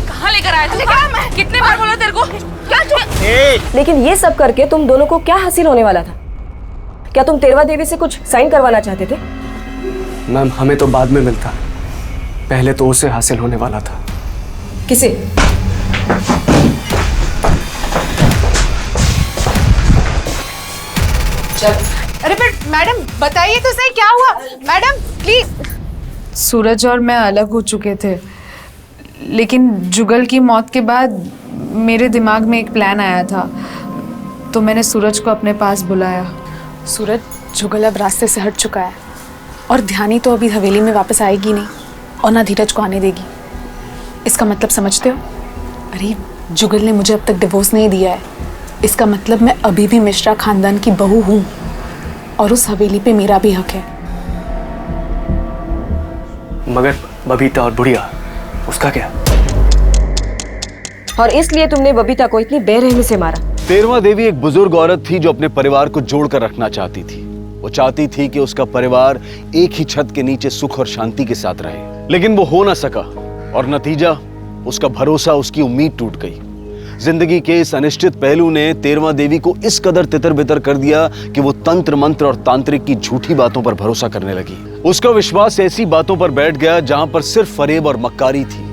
कहाँ लेकर आया तू? कितने बार बोला तेरे को? क्या लेकिन ये सब करके तुम दोनों को क्या हासिल होने वाला था? क्या तुम तेरवा देवी से कुछ साइन करवाना चाहते थे? मैम हमें तो बाद में मिलता, पहले तो उसे हासिल होने वाला था। किसे? अरे पर मैडम बताइए तो सही क्या हुआ? Madam please. सूरज और मैं अलग हो चुके थे, लेकिन जुगल की मौत के बाद मेरे दिमाग में एक प्लान आया था, तो मैंने सूरज को अपने पास बुलाया। सूरज, जुगल अब रास्ते से हट चुका है और ध्यानी तो अभी हवेली में वापस आएगी नहीं और ना धीरज को आने देगी। इसका मतलब समझते हो? अरे जुगल ने मुझे अब तक डिवोर्स नहीं दिया है, इसका मतलब मैं अभी भी मिश्रा खानदान की बहू हूँ और उस हवेली पे मेरा भी हक है। मगर बबीता और बुढ़िया, उसका क्या? और इसलिए तुमने बबीता को इतनी बेरहमी से मारा? तेरवा देवी एक बुजुर्ग औरत थी जो अपने परिवार को जोड़कर रखना चाहती थी। वो चाहती थी कि उसका परिवार एक ही छत के नीचे सुख और शांति के साथ रहे, लेकिन वो हो ना सका और नतीजा, उसका भरोसा, उसकी उम्मीद टूट गई। जिंदगी के इस अनिश्चित पहलू ने तेरवा देवी को इस कदर तितर बितर कर दिया कि वो तंत्र मंत्र और तांत्रिक की झूठी बातों पर भरोसा करने लगी। उसका विश्वास ऐसी बातों पर बैठ गया जहां पर सिर्फ फरेब और मक्कारी थी,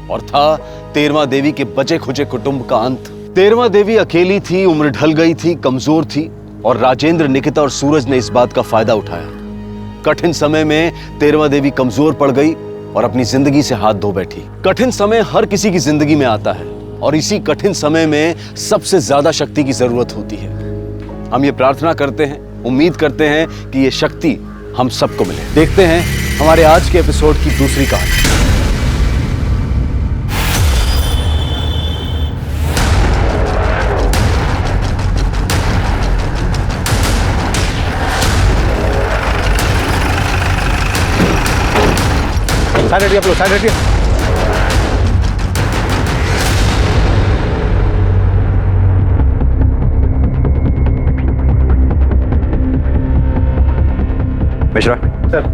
और था तेरवा देवी के बचे खुचे कुटुंब का अंत। तेरवा देवी अकेली थी, उम्र ढल गई थी, कमजोर थी, और राजेंद्र, निकिता और सूरज ने इस बात का फायदा उठाया। कठिन समय में तेरवा देवी कमजोर पड़ गई और अपनी जिंदगी से हाथ धो बैठी। कठिन समय हर किसी की जिंदगी में आता है और इसी कठिन समय में सबसे ज्यादा शक्ति की जरूरत होती है। हम ये प्रार्थना करते हैं, उम्मीद करते हैं कि ये शक्ति हम सबको मिले। देखते हैं हमारे आज के एपिसोड की दूसरी कहानी। साइड हटिए आप लोग, साइड हटिए। मिश्रा सर,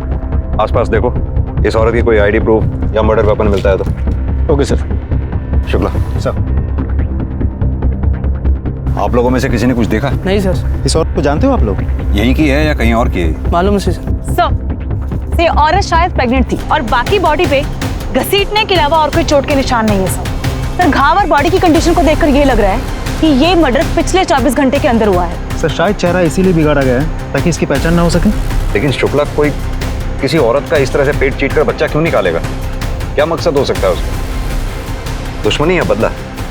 आसपास देखो, इस औरत की कोई आईडी प्रूफ या मर्डर वेपन मिलता है तो। Okay sir. शुक्ला सर। आप लोगों में से किसी ने कुछ देखा? नहीं सर। इस औरत को जानते हो आप लोग? यहीं की है या कहीं और की है? मालूम है सर। सर, ये औरत शायद प्रेग्नेंट थी और बाकी बॉडी पे घसीटने के अलावा और कोई चोट के निशान नहीं है सर। घाव और बॉडी की कंडीशन को देखकर ये लग रहा है कि ये मर्डर पिछले 24 घंटे के अंदर हुआ है। सर शायद चेहरा इसीलिए बिगाड़ा गया है ताकि इसकी पहचान ना हो सके। लेकिन शुक्ला, कोई किसी औरत का इस तरह से पेट चीट कर बच्चा क्यों निकालेगा? क्या मकसद हो सकता है उसका? दुश्मनी या बदला?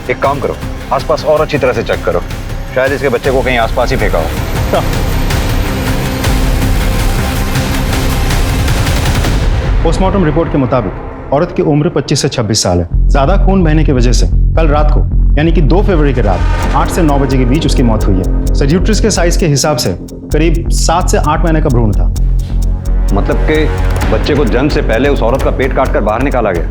एक काम करो, आसपास और अच्छी तरह से चेक करो, शायद इसके बच्चे को कहीं आसपास ही फेंका हो। पोस्टमार्टम रिपोर्ट के मुताबिक औरत की उम्र 25 से 26 साल है। ज्यादा खून बहने की वजह से कल रात को, यानी कि 2 फरवरी की रात 8 से 9 बजे के बीच उसकी मौत हुई है। सर, यूट्रस के साइज के हिसाब से करीब 7 से 8 महीने का भ्रूण था। मतलब कि बच्चे को जन्म से पहले उस औरत का पेट काटकर बाहर निकाला गया।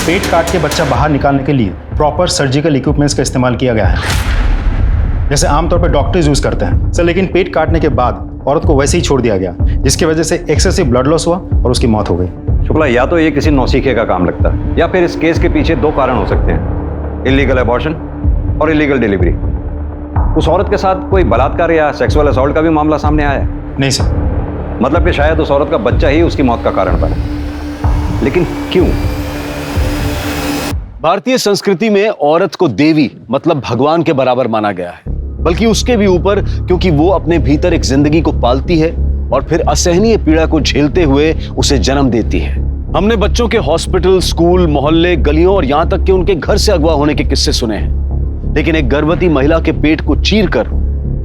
पेट काट के बच्चा बाहर निकालने के लिए प्रॉपर सर्जिकल इक्विपमेंट्स का इस्तेमाल किया गया है, जैसे आमतौर पर डॉक्टर्स यूज करते हैं सर। लेकिन पेट काटने के बाद औरत को वैसे ही छोड़ दिया गया, जिसकी वजह से एक्सेसिव ब्लड लॉस हुआ और उसकी मौत हो गई। शुक्ला, या तो ये किसी नौसीखे का काम लगता है या फिर इस केस के पीछे 2 कारण हो सकते हैं, इलीगल अबॉर्शन और इलीगल डिलीवरी। उस औरत के साथ कोई बलात्कार या सेक्सुअल असॉल्ट का भी मामला सामने आया है? नहीं सर। मतलब कि शायद उस औरत का बच्चा ही उसकी मौत का कारण बना, लेकिन क्यों? भारतीय संस्कृति में औरत को देवी मतलब भगवान के बराबर माना गया है, बल्कि उसके भी ऊपर, क्योंकि वो अपने भीतर एक जिंदगी को पालती है और फिर असहनीय पीड़ा को झेलते हुए उसे जन्म देती है। हमने बच्चों के हॉस्पिटल, स्कूल, मोहल्ले, गलियों और यहां तक कि उनके घर से अगवा होने के किस्से सुने हैं, लेकिन एक गर्भवती महिला के पेट को चीरकर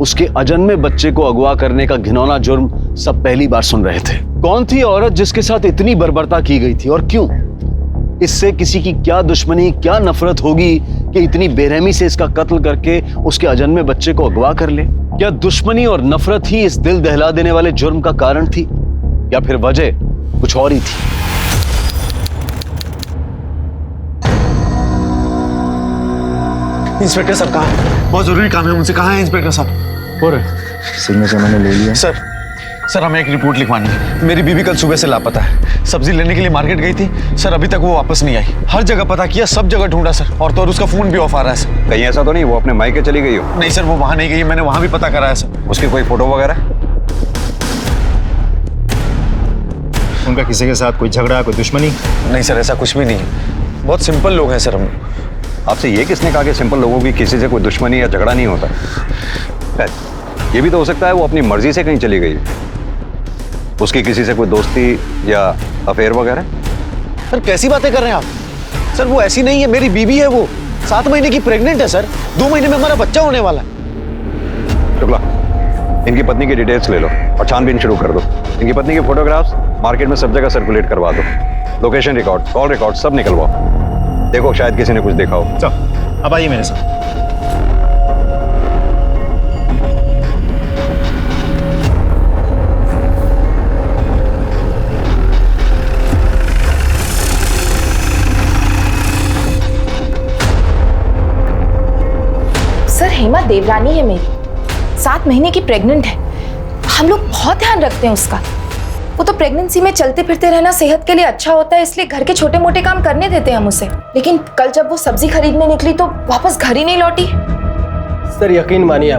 उसके अजन्मे बच्चे को अगवा करने का घिनौना जुर्म सब पहली बार सुन रहे थे। कौन थी औरत जिसके साथ इतनी बर्बरता की गई थी और क्यों? इससे किसी की क्या दुश्मनी, क्या नफरत होगी कि इतनी बेरहमी से इसका कत्ल करके उसके अजन्मे बच्चे को अगवा कर ले? क्या दुश्मनी और नफरत ही इस दिल दहला देने वाले जुर्म का कारण थी, या फिर वजह कुछ और ही थी? इंस्पेक्टर साहब कहाँ? बहुत जरूरी काम है मुझसे। कहाँ है इंस्पेक्टर साहब? हो रहे सिग्नेचर मैंने ले लिया। सर हमें एक रिपोर्ट लिखवानी है। मेरी बीवी कल सुबह से लापता है। सब्जी लेने के लिए मार्केट गई थी सर, अभी तक वो वापस नहीं आई। हर जगह पता किया, सब जगह ढूंढा सर, और तो और उसका फोन भी ऑफ आ रहा है सर। कहीं ऐसा तो नहीं वो अपने मायके चली गई हो? नहीं सर, वो वहां नहीं गई, मैंने वहां भी पता करा है सर। उसकी कोई फोटो वगैरह? उनका किसी के साथ कोई झगड़ा, कोई दुश्मनी? नहीं सर, ऐसा कुछ भी नहीं है। बहुत सिंपल लोग हैं सर हम। आपसे ये किसने कहा कि सिंपल लोगों की किसी से कोई दुश्मनी या झगड़ा नहीं होता? ये भी तो हो सकता है वो अपनी मर्जी से कहीं चली गई, उसकी किसी से कोई दोस्ती या अफेयर वगैरह। सर कैसी बातें कर रहे हैं आप? सर वो ऐसी नहीं है, मेरी बीवी है, वो 7 महीने की प्रेग्नेंट है सर। 2 महीने में हमारा बच्चा होने वाला है। शुक्ला, इनकी पत्नी की डिटेल्स ले लो और छानबीन शुरू कर दो। इनकी पत्नी की फोटोग्राफ्स मार्केट में सब जगह सर्कुलेट करवा दो। लोकेशन रिकॉर्ड, कॉल रिकॉर्ड सब निकलवाओ। देखो शायद किसी ने कुछ देखा हो। चलो अब आइए मेरे साथ। सर हेमा देवरानी है मेरी, 7 महीने की प्रेग्नेंट है। हम लोग बहुत ध्यान रखते हैं उसका। वो तो प्रेगनेंसी में चलते फिरते रहना सेहत के लिए अच्छा होता है, इसलिए घर के छोटे मोटे काम करने देते हैं हम उसे। लेकिन कल जब वो सब्जी खरीदने निकली तो वापस घर ही नहीं लौटी। सर यकीन मानिए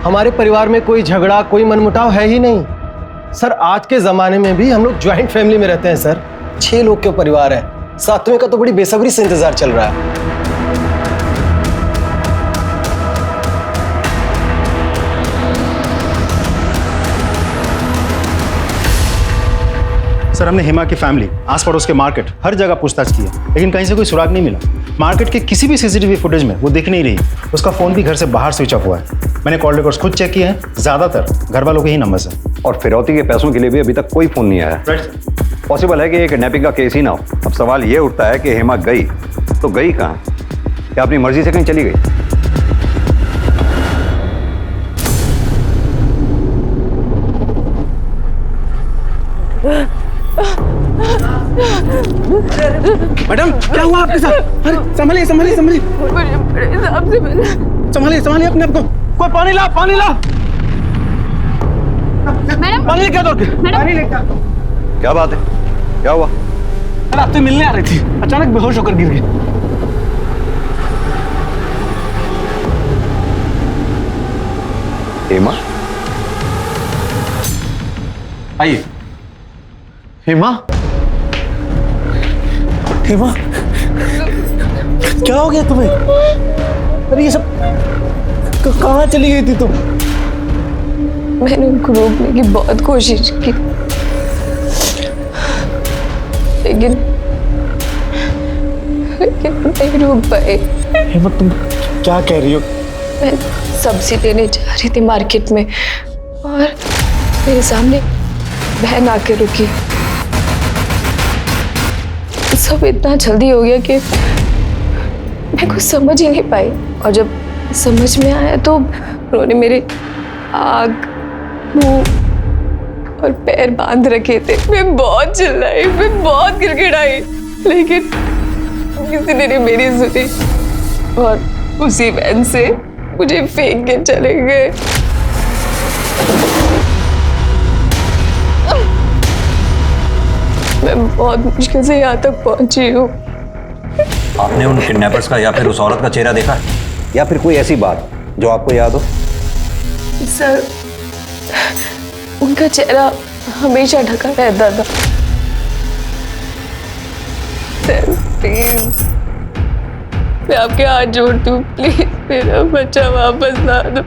हमारे परिवार में कोई झगड़ा, कोई मनमुटाव है ही नहीं। सर आज के जमाने में भी हम लोग ज्वाइंट फैमिली में रहते हैं सर। 6 लोग के परिवार है। 7वें का तो बड़ी बेसब्री से इंतजार चल रहा है। सर हमने हेमा की फैमिली, आस पड़ोस के मार्केट, हर जगह पूछताछ की है, लेकिन कहीं से कोई सुराग नहीं मिला। मार्केट के किसी भी सीसीटीवी फुटेज में वो दिख नहीं रही। उसका फोन भी घर से बाहर स्विच ऑफ हुआ है। मैंने कॉल रिकॉर्ड्स खुद चेक किए हैं, ज्यादातर घर वालों के ही नंबर है। और फिरौती के पैसों के लिए भी अभी तक कोई फोन नहीं आया। पॉसिबल है कि ये किडनैपिंग का केस ही ना हो। अब सवाल ये उठता है कि हेमा गई तो गई कहाँ? क्या अपनी मर्जी से कहीं चली गई? मैडम क्या हुआ आपके साथ? अरे संभालिए संभालिए संभालिए, संभालिए संभालिए अपने आप को। कोई पानी ला, पानी ला। मैडम पानी लेके आ दो, पानी लेके आ। क्या बात है, क्या हुआ? अरे आपसे मिलने आ रही थी, अचानक बेहोश होकर गिर गई। हेमा? आइए। हेमा, हेमा क्या हो गया तुम्हें? अरे ये सब कहाँ चली गई थी तुम? मैंने उनको रोकने की बहुत कोशिश की, लेकिन नहीं रोक पाए। हेमा तुम क्या कह रही हो? मैं सब्जी लेने जा रही थी मार्केट में और मेरे सामने बहन आके रुकी। सब इतना जल्दी हो गया कि मैं कुछ समझ ही नहीं पाई, और जब समझ में आया तो उन्होंने मेरे आँख, मुंह और पैर बांध रखे थे। मैं बहुत चिल्लाई, मैं बहुत गिड़गिड़ाई, लेकिन किसी ने नहीं मेरी सुनी और उसी वैन से मुझे फेंक के चले गए। मैं बहुत मुश्किल से यहाँ तक पहुंची हूँ। आपने उन किडनैपर्स का या फिर उस औरत का चेहरा देखा है, या फिर कोई ऐसी बात जो आपको याद हो? सर उनका चेहरा हमेशा ढका रहता था। सर प्लीज, मैं आपके हाथ जोड़ती हूँ, प्लीज मेरा बच्चा वापस ला दो।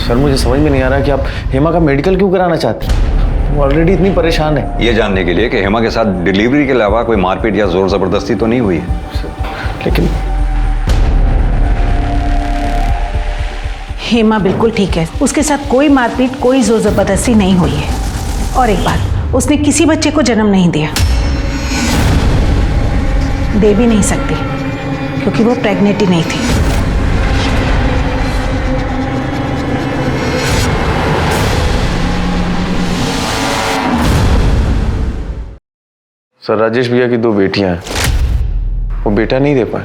सर मुझे समझ में नहीं आ रहा कि आप हेमा का मेडिकल क्यों कराना चाहती हैं? वो ऑलरेडी इतनी परेशान है। ये जानने के लिए कि हेमा के साथ डिलीवरी के अलावा कोई मारपीट या जोर जबरदस्ती तो नहीं हुई है। लेकिन हेमा बिल्कुल ठीक है, उसके साथ कोई मारपीट, कोई जोर जबरदस्ती नहीं हुई है। और एक बात, उसने किसी बच्चे को जन्म नहीं दिया, दे भी नहीं सकती क्योंकि वो प्रेग्नेंट ही नहीं थी। सर राजेश भैया की 2 बेटियां हैं, वो बेटा नहीं दे पाए।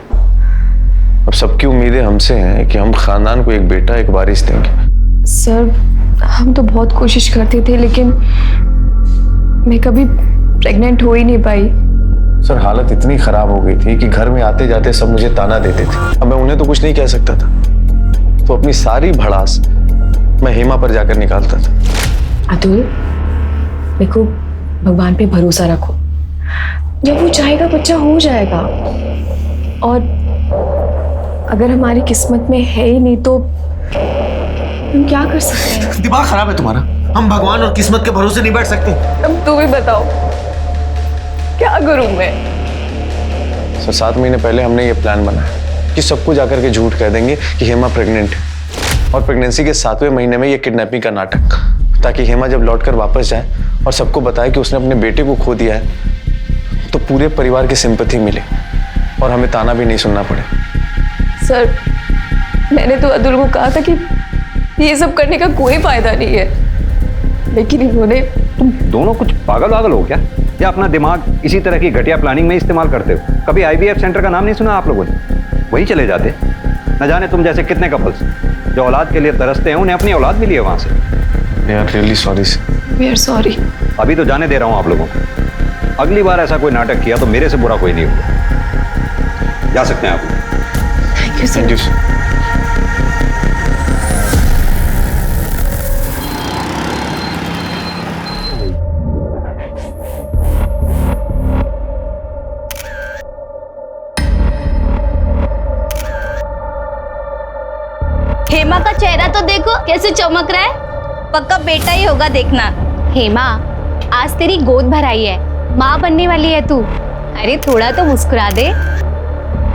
अब सबकी उम्मीदें हमसे हैं कि हम खानदान को एक बेटा एक वारिस देंगे। सर हम तो बहुत कोशिश करते थे, लेकिन मैं कभी प्रेग्नेंट हो ही नहीं पाई। सर हालत इतनी खराब हो गई थी कि घर में आते जाते सब मुझे ताना देते थे। अब मैं उन्हें तो कुछ नहीं कह सकता था, तो अपनी सारी भड़ास मैं हेमा पर जाकर निकालता था। अतुल, देखो भगवान पे भरोसा रखो, जब वो चाहेगा बच्चा हो जाएगा। और अगर हमारी किस्मत में है ही नहीं तो हम क्या कर सकते हैं? दिमाग खराब है तुम्हारा। हम भगवान और किस्मत के भरोसे नहीं बैठ सकते। अब तू भी बताओ क्या करूं मैं? सर 7 महीने पहले हमने ये प्लान बनाया कि सबको जाकर के झूठ कह देंगे कि हेमा प्रेग्नेंट है, और प्रेगनेंसी के 7वें महीने में ये किडनैपिंग का नाटक, ताकि हेमा जब लौटकर वापस जाए और सबको बताए कि उसने अपने बेटे को खो दिया है, तो पूरे परिवार की सिंपैथी मिले और हमें ताना भी नहीं सुनना पड़े। सर मैंने तो अतुल को कहा था कि ये सब करने का कोई फायदा नहीं है, लेकिन इन्होंने। तुम दोनों कुछ पागल हो क्या, या अपना दिमाग इसी तरह की घटिया प्लानिंग में इस्तेमाल करते हो? कभी IVF सेंटर का नाम नहीं सुना आप लोगों ने? वही चले जाते। न जाने तुम जैसे कितने कपल्स जो औलाद के लिए तरसते हैं, उन्हें अपनी औलाद मिली है वहां से। यार really sorry sir. We are sorry. अभी तो जाने दे रहा हूं आप लोगों को। अगली बार ऐसा कोई नाटक किया तो मेरे से बुरा कोई नहीं होगा। जा सकते हैं आप। Thank you sir. हेमा का चेहरा तो देखो कैसे चमक रहा है, पक्का बेटा ही होगा देखना। हेमा आज तेरी गोद भराई है, माँ बनने वाली है तू। अरे थोड़ा तो मुस्कुरा दे।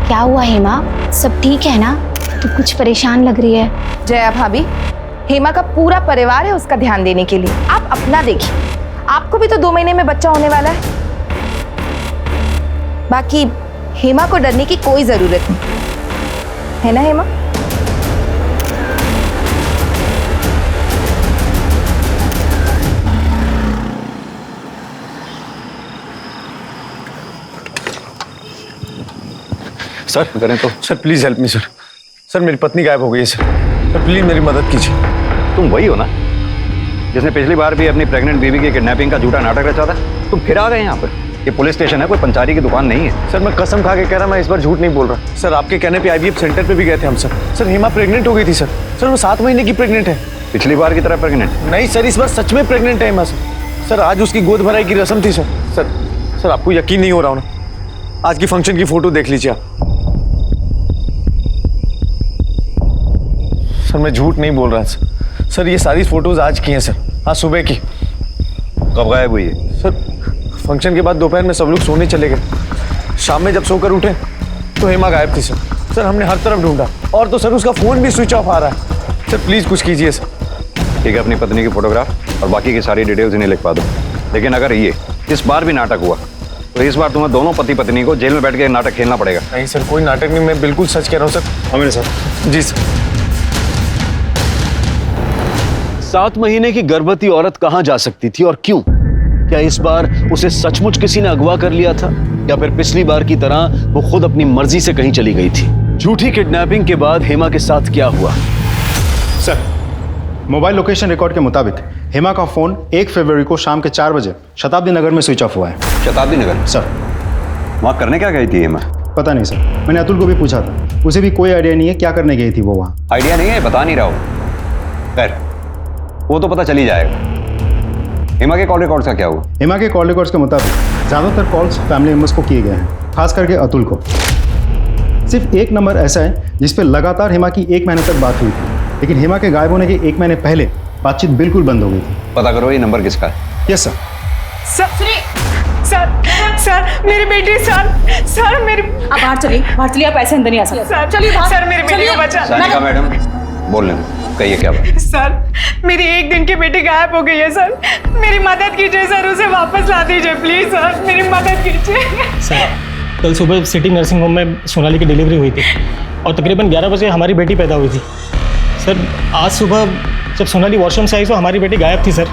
क्या हुआ हेमा, सब ठीक है ना? तू कुछ परेशान लग रही है। जया भाभी, हेमा का पूरा परिवार है उसका ध्यान देने के लिए, आप अपना देखिए। आपको भी तो 2 महीने में बच्चा होने वाला है। बाकी हेमा को डरने की कोई जरूरत नहीं है ना हेमा? सर करें तो। Sir please help me sir. Sir मेरी पत्नी गायब हो गई है सर। सर प्लीज मेरी मदद कीजिए। तुम वही हो ना जिसने पिछली बार भी अपनी प्रेग्नेंट बीवी की किडनैपिंग का झूठा नाटक रचा था? तुम फिर आ गए यहाँ पर। ये पुलिस स्टेशन है, कोई पंचायती की दुकान नहीं है। सर मैं कसम खा के कह रहा, मैं इस बार झूठ नहीं बोल रहा। सर आपके कहने पे IVF सेंटर पे भी गए थे हम सर। सर हेमा प्रेग्नेंट हो गई थी सर। सर वो 7 महीने की प्रेग्नेंट है। पिछली बार की तरह प्रेग्नेंट? नहीं सर, इस बार सच में प्रेग्नेंट है हेमा सर। सर आज उसकी गोद भराई की रस्म थी सर। सर आपको यकीन नहीं हो रहा ना? आज की फंक्शन की फोटो देख लीजिए आप। सर मैं झूठ नहीं बोल रहा सर। सर ये सारी फोटोज आज की हैं सर, आज सुबह की। कब गायब हुई है? सर फंक्शन के बाद दोपहर में सब लोग सोने चले गए। शाम में जब सोकर उठे तो हेमा गायब थी सर। सर हमने हर तरफ ढूंढा, और तो सर उसका फोन भी स्विच ऑफ आ रहा है। सर प्लीज कुछ कीजिए सर। ठीक है, अपनी पत्नी की फोटोग्राफ और बाकी की सारी डिटेल्स इन्हें लिखवा दो। लेकिन अगर ये इस बार भी नाटक हुआ तो इस बार तुम्हें दोनों पति पत्नी को जेल में बैठ के नाटक खेलना पड़ेगा। नहीं सर, कोई नाटक नहीं, मैं बिल्कुल सच कह रहा हूँ सर। मेरे साथ। जी सर। 7 महीने की गर्भवती औरत कहां जा सकती थी और क्यों? क्या इस बार उसे सचमुच किसी ने अगवा कर लिया था, या फिर पिछली बार की तरह वो खुद अपनी मर्जी से कहीं चली गई थी? झूठी किडनैपिंग के बाद हेमा के साथ क्या हुआ? सर, मोबाइल लोकेशन रिकॉर्ड के मुताबिक हेमा का फोन 1 फरवरी को शाम के 4 बजे शताब्दी नगर में स्विच ऑफ हुआ है। शताब्दी नगर? सर वहाँ करने क्या गई थी हेमा? पता नहीं सर, मैंने अतुल को भी पूछा था, उसे भी कोई आइडिया नहीं है क्या करने गई थी वो वहाँ। आइडिया नहीं है, बता नहीं रहा हूँ। खैर वो तो पता चली जाएगा। हेमा के कॉल रिकॉर्ड्स का क्या हुआ? हेमा के कॉल रिकॉर्ड्स के मुताबिक ज़्यादातर कॉल्स फैमिली मेम्बर्स को किए गए हैं, खास करके अतुल को। सिर्फ एक नंबर ऐसा है जिस पर लगातार हेमा की 1 महीने तक बात हुई थी, लेकिन हेमा के गायब होने के 1 महीने पहले बातचीत बिल्कुल बंद हो गई थी। पता करो ये नंबर किसका है। Yes sir. सर मेरी बेटी, सर मेरी। आप बाहर चलिए, आप ऐसे अंदर नहीं आ सकते। सर चलिए, सर मेरी बेटी को बचा। सानिका मैडम बोल लें, कहिए क्या बात? सर मेरी 1 दिन की बेटी गायब हो गई है सर, मेरी मदद कीजिए सर, उसे वापस ला दीजिए प्लीज सर, मेरी मदद कीजिए। सर कल सुबह सिटी नर्सिंग होम में सोनाली की डिलीवरी हुई थी और तकरीबन 11 बजे हमारी बेटी पैदा हुई थी। सर आज सुबह जब सोनाली वॉशरूम से आई तो हमारी बेटी गायब थी सर।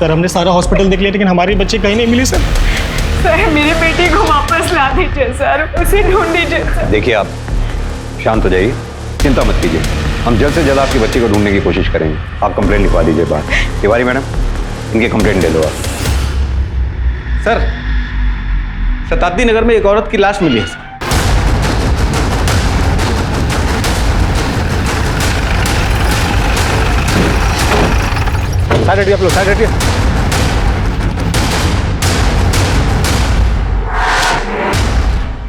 हमने सारा हॉस्पिटल देख लिया लेकिन हमारी बच्ची कहीं नहीं मिली सर। सर मेरी बेटी को वापस ला दीजिए सर, उसे ढूंढ दीजिए सर। देखिए आप शांत हो जाइए, चिंता मत कीजिए, हम जल्द से जल्द आपकी बच्ची को ढूंढने की कोशिश करेंगे। आप कंप्लेंट लिखवा दीजिए बाहर। तिवारी मैडम, इनकी कंप्लेंट ले लो आप। सर, शताब्दी नगर में एक औरत की लाश मिली है। साइड हटिए आप लोग, साइड हटिए।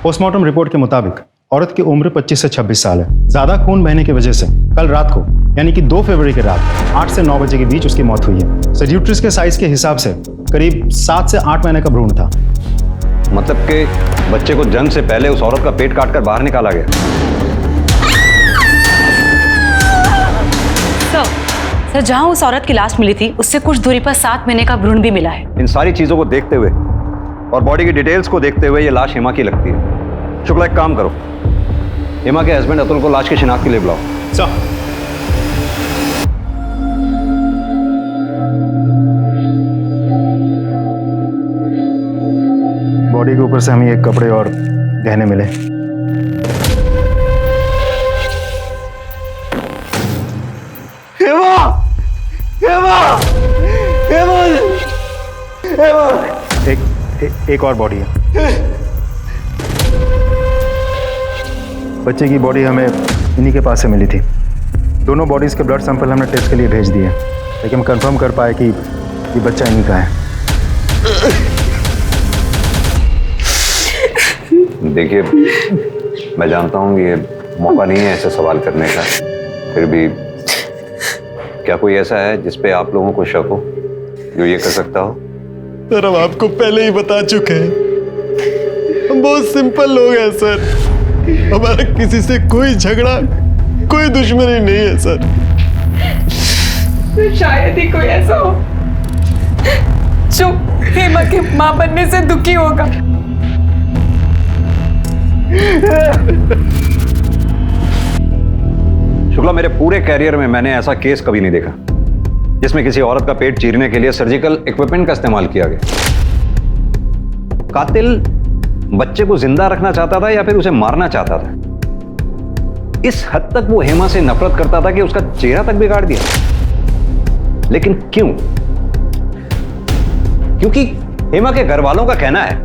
पोस्टमार्टम रिपोर्ट के मुताबिक औरत की उम्र 25 से 26 साल है। ज्यादा खून बहने की वजह से कल रात को यानी कि 2 फरवरी की रात 8 से 9 बजे के बीच उसकी मौत हुई है। सर्ड्यूट्रिस के साइज के हिसाब से करीब 7 से 8 महीने का भ्रूण था। मतलब कि बच्चे को जन्म से पहले उस औरत का पेट काटकर बाहर निकाला गया। सर, जहां उस औरत की लाश मिली थी उससे कुछ दूरी पर 7 महीने का भ्रूण भी मिला है। इन सारी चीजों को देखते हुए और बॉडी की डिटेल्स को देखते हुए ये लाश हेमा की लगती है। शुक्ला, एक काम करो, हेमा के हस्बैंड अतुल को लाश की शिनाख्त के लिए बुलाओ। सर, बॉडी के ऊपर से हमें एक कपड़े और गहने मिले। हेमा! हेमा! हेमा! हेमा! एक और बॉडी है। बच्चे की बॉडी हमें इन्हीं के पास से मिली थी। दोनों बॉडीज के ब्लड सैंपल हमने टेस्ट के लिए भेज दिए, लेकिन हम कंफर्म कर पाए कि ये बच्चा इन्हीं का है। देखिए, मैं जानता हूँ ये मौका नहीं है ऐसे सवाल करने का, फिर भी क्या कोई ऐसा है जिस पे आप लोगों को शक हो, जो ये कर सकता हो? सर, हम आपको पहले ही बता चुके हैं, हम बहुत सिंपल लोग हैं सर। हमारा किसी से कोई झगड़ा, कोई दुश्मनी नहीं है सर। शायद ही कोई ऐसा हो जो हेमा के मां बनने से दुखी होगा। शुक्ला, मेरे पूरे कैरियर में मैंने ऐसा केस कभी नहीं देखा जिसमें किसी औरत का पेट चीरने के लिए सर्जिकल इक्विपमेंट का इस्तेमाल किया गया। कातिल बच्चे को जिंदा रखना चाहता था या फिर उसे मारना चाहता था। इस हद तक वो हेमा से नफरत करता था कि उसका चेहरा तक बिगाड़ दिया। लेकिन क्यों? क्योंकि हेमा के घर वालों का कहना है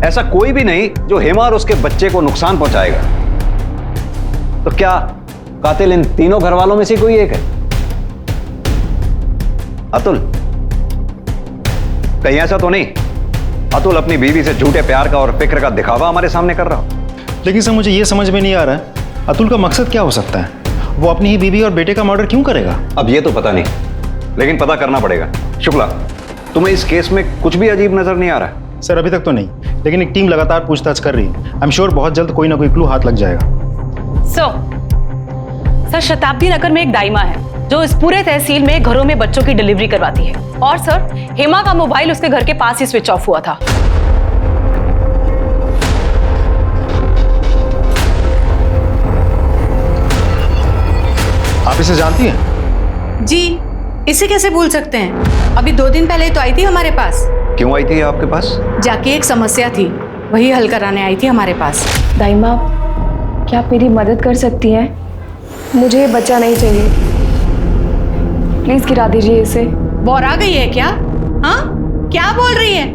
ऐसा कोई भी नहीं जो हेमा और उसके बच्चे को नुकसान पहुंचाएगा। तो क्या कातिल इन तीनों घर वालों में से कोई एक है? अतुल, कहीं ऐसा तो नहीं अतुल अपनी बीवी से झूठे प्यार का और फिक्र का दिखावा हमारे सामने कर रहा हो? लेकिन सर, मुझे ये समझ में नहीं आ रहा है अतुल का मकसद क्या हो सकता है। वो अपनी ही बीवी और बेटे का मर्डर क्यों करेगा? अब ये तो पता नहीं, लेकिन पता करना पड़ेगा। शुक्ला, तुम्हें इस केस में कुछ भी अजीब नजर नहीं आ रहा? सर, अभी तक तो नहीं, लेकिन एक टीम लगातार पूछताछ कर रही है। आई एम श्योर बहुत जल्द कोई ना कोई क्लू हाथ लग जाएगा। सर, शताब्दी नगर में एक दाइमा है जो इस पूरे तहसील में घरों में बच्चों की डिलीवरी करवाती है। और सर, हेमा का मोबाइल उसके घर के पास ही स्विच ऑफ हुआ था। आप इसे जानती हैं? जी, इसे कैसे भूल सकते हैं? अभी 2 दिन पहले तो आई थी हमारे पास। क्यों आई थी आपके पास? जाके एक समस्या थी, वही हल कराने आई थी हमारे पास। दाइमा, क्या आप मेरी मदद कर सकती हैं? मुझे ये बच्चा नहीं चाहिए, प्लीज गिरा दीजिए इसे। बोरा गई है क्या? हाँ, क्या बोल रही है?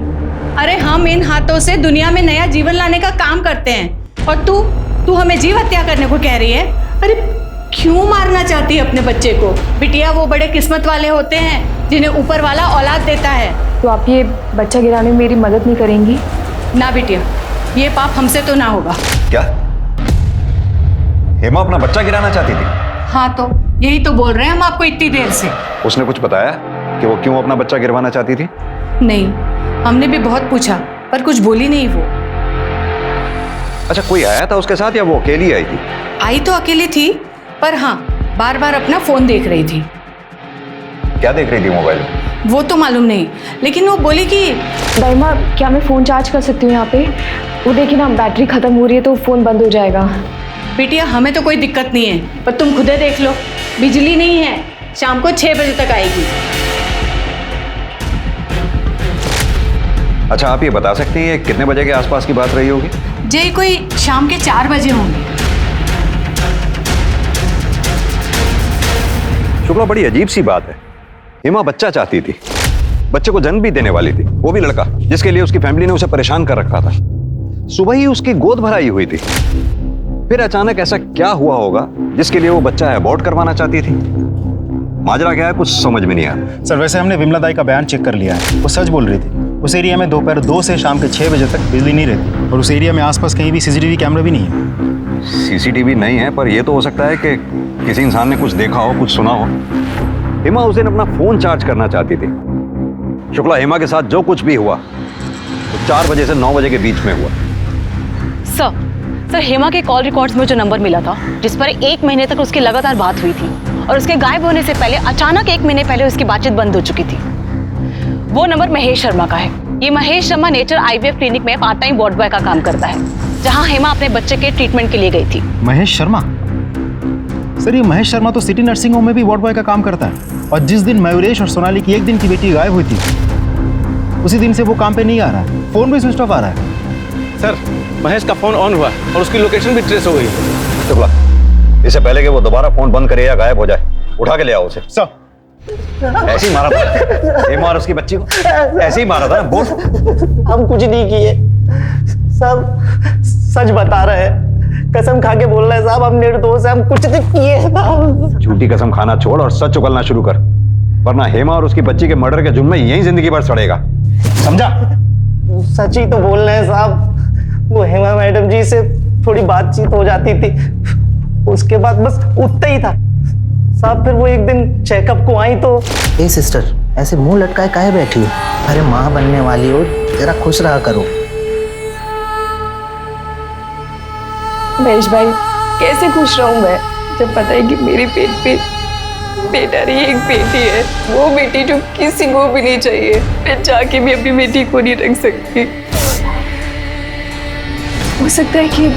अरे हम इन हाथों से दुनिया में नया जीवन लाने का काम करते हैं, और तू हमें जीव हत्या करने को कह रही है? अरे क्यों मारना चाहती है अपने बच्चे को? बिटिया, वो बड़े किस्मत वाले होते हैं जिन्हें ऊपर वाला औलाद देता है। तो आप ये बच्चा गिराने में मेरी मदद नहीं करेंगी? ना बिटिया, ये पाप हमसे तो ना होगा। क्या हेमा अपना बच्चा गिराना चाहती थी? हाँ, तो यही तो बोल रहे हैं हम आपको इतनी देर से। उसने कुछ बताया कि वो क्यों अपना बच्चा गिरवाना चाहती थी? नहीं, हमने भी बहुत पूछा पर कुछ बोली नहीं वो। अच्छा, कोई आया था उसके साथ या वो अकेली आई थी? आई तो अकेली थी, पर हाँ, बार बार अपना फोन देख रही थी। क्या देख रही थी मोबाइल में? वो तो मालूम नहीं, लेकिन वो बोली कि दाइमा, क्या मैं फ़ोन चार्ज कर सकती हूँ यहाँ पे? वो देखिए ना, बैटरी ख़त्म हो रही है तो फ़ोन बंद हो जाएगा। बिटिया, हमें तो कोई दिक्कत नहीं है, पर तुम खुदे देख लो, बिजली नहीं है, शाम को 6 बजे तक आएगी। अच्छा, आप ये बता सकते हैं कितने बजे के आसपास की बात रही होगी? जी कोई शाम के 4 बजे होंगे। शुक्ला, बड़ी अजीब सी बात है। हेमा बच्चा चाहती थी, बच्चे को जन्म भी देने वाली थी, वो भी लड़का जिसके लिए उसकी फैमिली ने उसे परेशान कर रखा था। सुबह ही उसकी गोद भराई हुई थी, फिर अचानक ऐसा क्या हुआ होगा जिसके लिए वो बच्चा अबॉर्ट करवाना चाहती थी? माजरा क्या है, कुछ समझ में नहीं आया। सर, वैसे हमने विमला दाई का बयान चेक कर लिया है। वो सच बोल रही थी। उस एरिया में दोपहर 2 से शाम के 6 बजे तक बिजली नहीं रहती, और उस एरिया में आसपास कहीं भी सीसीटीवी कैमरा भी नहीं है। सीसीटीवी नहीं है, पर यह तो हो सकता है कि किसी इंसान ने कुछ देखा हो, कुछ सुना हो। हेमा उस दिन अपना फोन चार्ज करना चाहती थी। शुक्ला, हेमा के साथ जो कुछ भी हुआ तो 4 बजे से 9 बजे के बीच में हुआ। सर, हेमा के कॉल रिकॉर्ड्स में जो नंबर मिला था, जिस पर 1 महीने तक उसकी लगातार बात हुई थी, और उसके गायब होने से पहले अचानक 1 महीने पहले उसकी बातचीत बंद हो चुकी थी, वो नंबर महेश शर्मा का है। ये Mahesh Sharma nature IVF clinic में पार्ट टाइम वार्ड बॉय का काम करता है, जहां हेमा अपने बच्चे के ट्रीटमेंट के लिए गई थी। महेश शर्मा? सर, ये महेश शर्मा तो सिटी नर्सिंग होम में भी वार्ड बॉय का काम करता है, और जिस दिन मयूरेश और सोनाली की 1 दिन की बेटी गायब हुई थी, उसी दिन से वो काम पे नहीं आ रहा है। फोन भी स्विच ऑफ आ रहा है। सर, महेश का फोन ऑन हुआ और उसकी लोकेशन भी ट्रेस हो गई। शुक्ला, इससे पहले कि वो दोबारा फोन बंद करे या गायब हो जाए, उठा के ले आओ उसे। सर, ऐसे ही मारा था हेमा और उसकी बच्ची को, ऐसे ही मारा था। बोल। हम कुछ नहीं किए, सब सच बता रहे हैं, कसम खा के बोल रहे हैं साहब, हम निर्दोष हैं, हम कुछ नहीं किए। झूठी कसम खाना छोड़ और सच उगलना शुरू कर, वरना हेमा और उसकी बच्ची के मर्डर के जुर्म में यही जिंदगी भर सड़ेगा, समझा? सच ही तो बोल रहे हैं साहब। वो हेमा मैडम जी से थोड़ी बातचीत हो जाती थी, उसके बाद बस उतना ही था साहब। फिर वो एक दिन चेकअप को आई तो, ए सिस्टर, ऐसे मुंह लटकाए काहे बैठी हो? अरे माँ बनने वाली हो, जरा खुश रहा करो। महेश भाई, कैसे खुश रहूं मैं जब पता है कि मेरे पेट पे बेटा नहीं, एक बेटी है। वो बेटी जो किसी को भी नहीं चाहिए, मैं जाके भी अपनी बेटी को नहीं रख सकती। हो सकता है कि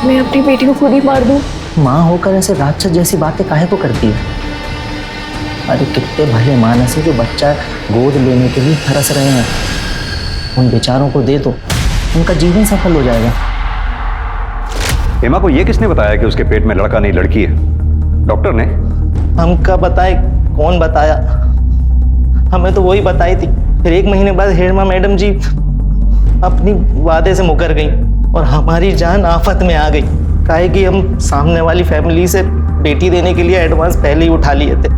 मैं अपनी बेटी को खुद ही मार दूं। माँ होकर ऐसे राक्षस जैसी बातें काहे को करती है? अरे कितने भले मानस है जो बच्चा गोद लेने के लिए तरस रहे हैं। उन बेचारों को दे दो, उनका जीवन सफल हो जाएगा। हेमा को ये किसने बताया कि उसके पेट में लड़का नहीं लड़की है? डॉक्टर ने? हमका बताए, कौन बताया? हमें तो वही बताई थी। फिर 1 महीने बाद हेमा मैडम जी अपनी वादे से मुकर गई और हमारी जान आफत में आ गई। काहे कि हम सामने वाली फैमिली से बेटी देने के लिए एडवांस पहले ही उठा लिए थे,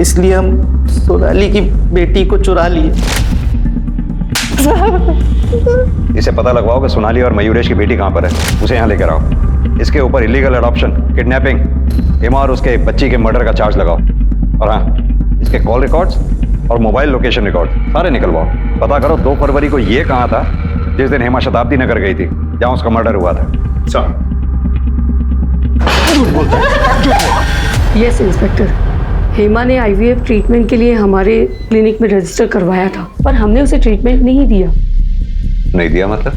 इसलिए हम सोनाली की बेटी को चुरा लिए। इसे पता लगवाओ कि सोनाली और मयूरेश की बेटी कहाँ पर है, उसे यहाँ लेकर आओ। इसके ऊपर इलीगल अडॉप्शन, किडनैपिंग, हेमा और उसके बच्ची के मर्डर का चार्ज लगाओ। और हाँ, इसके कॉल रिकॉर्ड्स और मोबाइल लोकेशन रिकॉर्ड सारे निकलवाओ। पता करो 2 फरवरी को ये कहाँ था जिस दिन हेमा शताब्दी नगर गई थी, जहाँ उसका मर्डर हुआ था। सर, यस इंस्पेक्टर, हेमा ने आईवीएफ ट्रीटमेंट के लिए हमारे क्लिनिक में रजिस्टर करवाया था, पर हमने उसे ट्रीटमेंट नहीं दिया। नहीं दिया मतलब?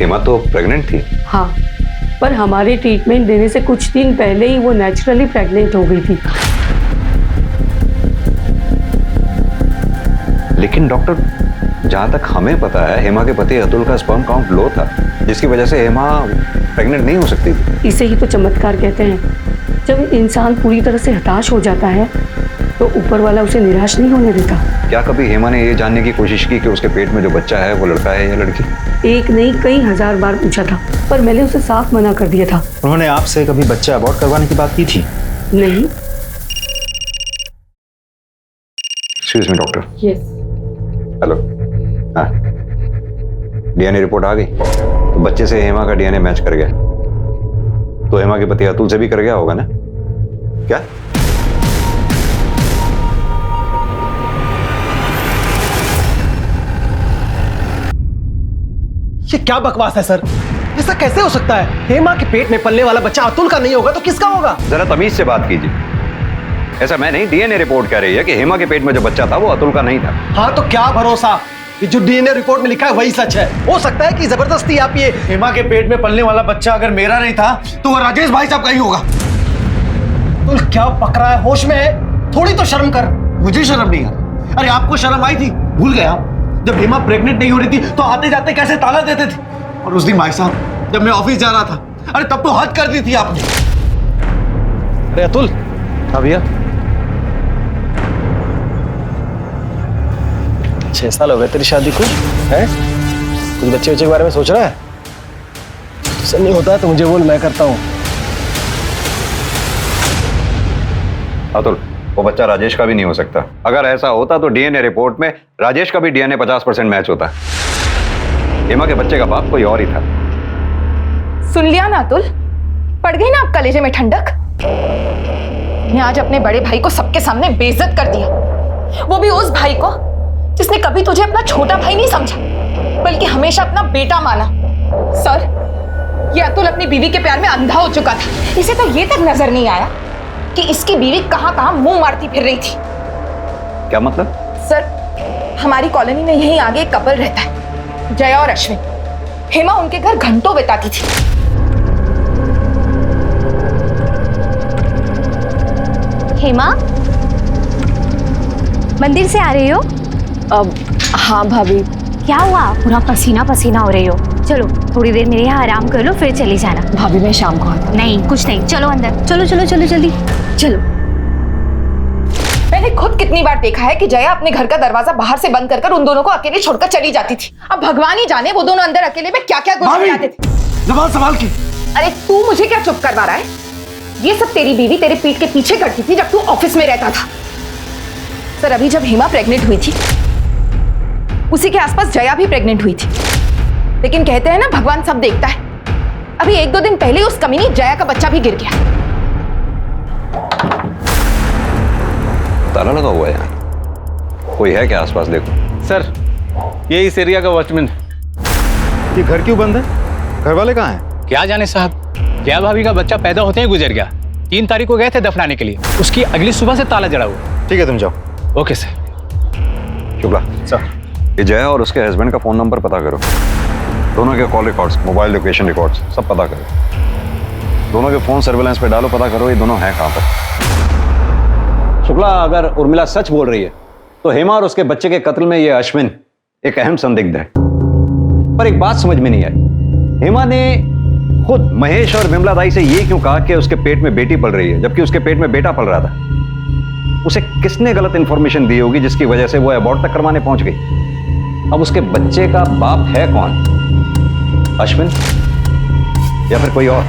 हेमा तो प्रेग्नेंट थी। हाँ, पर हमारे ट्रीटमेंट देने से कुछ दिन पहले ही वो नेचुरली प्रेग्नेंट हो गई थी। लेकिन डॉक्टर, जहां तक हमें पता है हेमा के पति अतुल का स्पर्म काउंट लो था, जिसकी वजह से हेमा प्रेग्नेंट नहीं हो सकती थी। इसे ही तो चमत्कार कहते हैं। जब इंसान पूरी तरह से हताश हो जाता है तो ऊपर वाला उसे निराश नहीं होने देता। क्या कभी हेमा ने ये जानने की कोशिश की कि उसके पेट में जो बच्चा है वो लड़का है या लड़की? एक नहीं, कई हजार बार पूछा था, पर मैंने उसे साफ मना कर दिया था। उन्होंने आपसे कभी बच्चा अबॉर्ट करवाने की बात की थी? नहीं। Excuse me doctor. Yes. Hello. हाँ, डीएनए रिपोर्ट आ गई तो बच्चे से हेमा का डीएनए मैच कर गया, तो हेमा के पति अतुल से भी कर गया होगा ना? क्या? ये क्या बकवास है सर? ऐसा कैसे हो सकता है? हेमा के पेट में पलने वाला बच्चा अतुल का नहीं होगा तो किसका होगा? जरा तमीज से बात कीजिए। ऐसा मैं नहीं, डीएनए रिपोर्ट कह रही है कि हेमा के पेट में जो बच्चा था वो अतुल का नहीं था। हाँ तो क्या भरोसा, ये जो डीएनए रिपोर्ट में लिखा है वही सच है। हो सकता है कि जबरदस्ती आप ये हेमा के पेट में पलने वाला बच्चा अगर मेरा नहीं था तो वो राजेश भाई साहब का ही होगा। तो क्या पक रहा है? होश में है? थोड़ी तो शर्म कर। मुझे शर्म नहीं आ रही। अरे आपको शर्म आई थी, भूल गए आप? जब हेमा प्रेग्नेंट नहीं हो रही थी तो आते जाते कैसे ताला देते थे। और उस दिन भाई साहब जब मैं ऑफिस जा रहा था, अरे तब तो हद कर दी थी आपने। अरे अतुल। हाँ भैया। 6 साल हो गए तेरी शादी को, है? कुछ बच्चे के बारे में सोच रहा है? सब नहीं होता है तो मुझे बोल, मैं करता हूँ। अतुल, वो बच्चा राजेश का भी नहीं हो सकता। अगर ऐसा होता तो डीएनए रिपोर्ट में राजेश का भी डीएनए 50% मैच होता। हेमा के बच्चे का बाप कोई और ही था। सुन लिया ना अतुल, पड़ गई ना आप कलेजे में ठंडक। ने आज अपने बड़े भाई को सबके सामने बेइज्जत कर दिया, वो भी उस भाई को जिसने कभी तुझे अपना छोटा भाई नहीं समझा बल्कि हमेशा अपना बेटा माना। सर, ये अतुल अपनी बीवी के प्यार में अंधा हो चुका था। इसे तो ये तक नजर नहीं आया कि इसकी बीवी कहां-कहां मुंह मारती फिर रही थी। क्या मतलब? सर, हमारी कॉलोनी में यहीं आगे एक कपल रहता है, जया और अश्विन। हेमा उनके घर घंटों बिताती थी। हेमा, मंदिर से आ रही हो? अब हाँ भाभी। क्या हुआ? पूरा पसीना पसीना हो रही हो। चलो थोड़ी देर मेरे यहाँ आराम कर लो, फिर चली जाना। भाभी मैं शाम को आता हूँ। नहीं, कुछ नहीं, चलो अंदर, चलो चलो चलो जल्दी चलो। मैंने खुद कितनी बार देखा है कि जया अपने घर का दरवाजा बाहर से बंद कर उन दोनों को अकेले छोड़कर चली जाती थी। अब भगवान ही जाने वो दोनों अंदर अकेले में क्या क्या गुस्सा बनाते थे। जबान संभाल के। अरे तू मुझे क्या चुप करवा रहा है? ये सब तेरी बीवी तेरे पीठ के पीछे करती थी जब तू ऑफिस में रहता था। सर, अभी जब हेमा प्रेग्नेंट हुई थी उसी के आसपास जया भी प्रेग्नेंट हुई थी, लेकिन कहते हैं ना भगवान सब देखता है। अभी 1-2 दिन पहले उस कमीनी जया का बच्चा भी गिर गया। ताला लगा हुआ है यहाँ, कोई है क्या आसपास? देखो सर, ये इस एरिया का वॉचमैन है। ये घर क्यों बंद है? घर वाले कहाँ हैं? क्या जाने साहब, जया भाभी का बच्चा पैदा होते ही गुजर गया। 3 तारीख को गए थे दफनाने के लिए, उसकी अगली सुबह से ताला जड़ा हुआ। ठीक है, तुम जाओ। Okay sir. शुक्ला सर, ये जया और उसके हस्बैंड का फोन नंबर पता करो। दोनों के call records, mobile location records सब पता करो। दोनों के फोन सर्वेलेंस पे डालो, पता करो ये दोनों हैं कहाँ पर। शुक्ला, अगर उर्मिला सच बोल रही है तो हेमा और उसके बच्चे के कत्ल में ये अश्विन एक अहम संदिग्ध है। पर एक बात समझ में नहीं आई, हेमा ने खुद महेश और विमला दाई से ये क्यों कहा कि उसके पेट में बेटी पल रही है जबकि उसके पेट में बेटा पल रहा था? उसे किसने गलत इंफॉर्मेशन दी होगी जिसकी वजह से वो अबॉर्ट तक करवाने पहुंच गई? अब उसके बच्चे का बाप है कौन? अश्विन या फिर कोई और?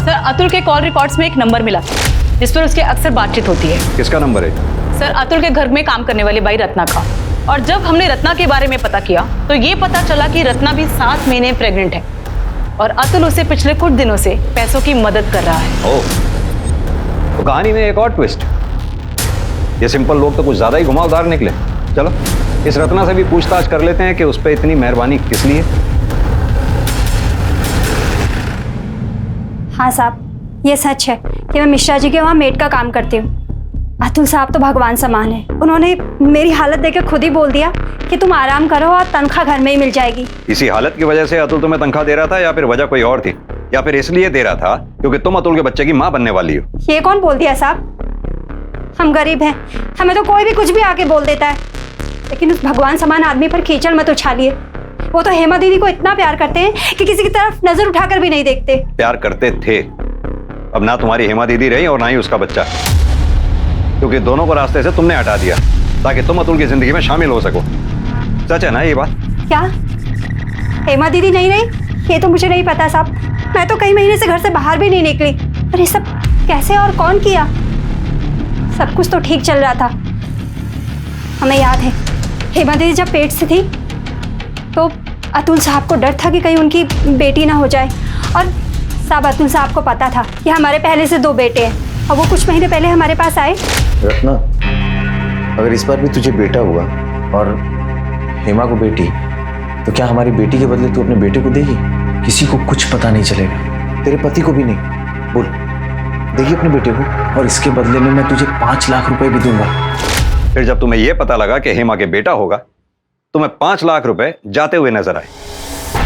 सर, अतुल के कॉल रिकॉर्ड्स में एक नंबर मिला जिस पर उसकी अक्सर बातचीत होती है। किसका नंबर है? सर, अतुल के घर में काम करने वाली बाई रत्ना का। और जब हमने रत्ना के बारे में पता किया तो ये पता चला कि रत्ना भी 7 महीने प्रेग्नेंट है और अतुल उसे पिछले कुछ दिनों से पैसों की मदद कर रहा है। ओह, तो कहानी में एक और ट्विस्ट। ये सिंपल लोग तो कुछ ज्यादा ही घुमावदार निकले। चलो इस रत्ना से भी पूछताछ कर लेते हैं कि उस पर इतनी मेहरबानी किस लिए। हाँ साहब, ये सच है कि मैं मिश्रा जी के वहाँ मेड का काम करती हूँ। अतुल साहब तो भगवान समान है। उन्होंने मेरी हालत देखकर खुद ही बोल दिया कि तुम आराम करो और तनख्वाह घर में ही मिल जाएगी। इसी हालत की वजह से अतुल तुम्हें तनख्वाह दे रहा था या फिर वजह कोई और थी? या फिर इसलिए दे रहा था क्योंकि तुम अतुल के बच्चे की माँ बनने वाली हो? ये कौन बोल दिया साहब? हम गरीब हैं, हमें तो कोई भी कुछ भी आके बोल देता है। लेकिन उस भगवान समान आदमी पर कीचड़ मत उछालिए। वो तो हेमा दीदी को इतना प्यार करते हैं कि किसी की तरफ नजर उठाकर भी नहीं देखते। प्यार करते थे। अब ना तुम्हारी हेमा दीदी रही और ना ही उसका बच्चा, क्योंकि दोनों को रास्ते से तुमने हटा दिया ताकि तुम अतुल की जिंदगी में शामिल हो सको। सच है ना ये बात? क्या हेमा दीदी नहीं रही? ये तो मुझे नहीं पता साहब। मैं तो कई महीने से घर से बाहर भी नहीं निकली। पर ये सब कैसे और कौन किया? सब कुछ तो ठीक चल रहा था। हमें याद है हेमा दीदी जब पेट से थी तो अतुल साहब को डर था कि कहीं उनकी बेटी ना हो जाए। और साहब, अतुल साहब को पता था कि हमारे पहले से 2 बेटे हैं और वो कुछ महीने पहले हमारे पास आए। रत्ना, अगर इस बार भी तुझे बेटा हुआ और हेमा को बेटी, तो क्या हमारी बेटी के बदले तू अपने बेटे को देगी? किसी को कुछ पता नहीं चलेगा, तेरे पति को भी नहीं। बोल, देगी अपने बेटे को? और इसके बदले में मैं तुझे 5 लाख रुपए भी दूंगा। फिर जब तुम्हें यह पता लगा कि हेमा के बेटा होगा, तुम्हें 5 लाख रुपए जाते हुए नजर आए,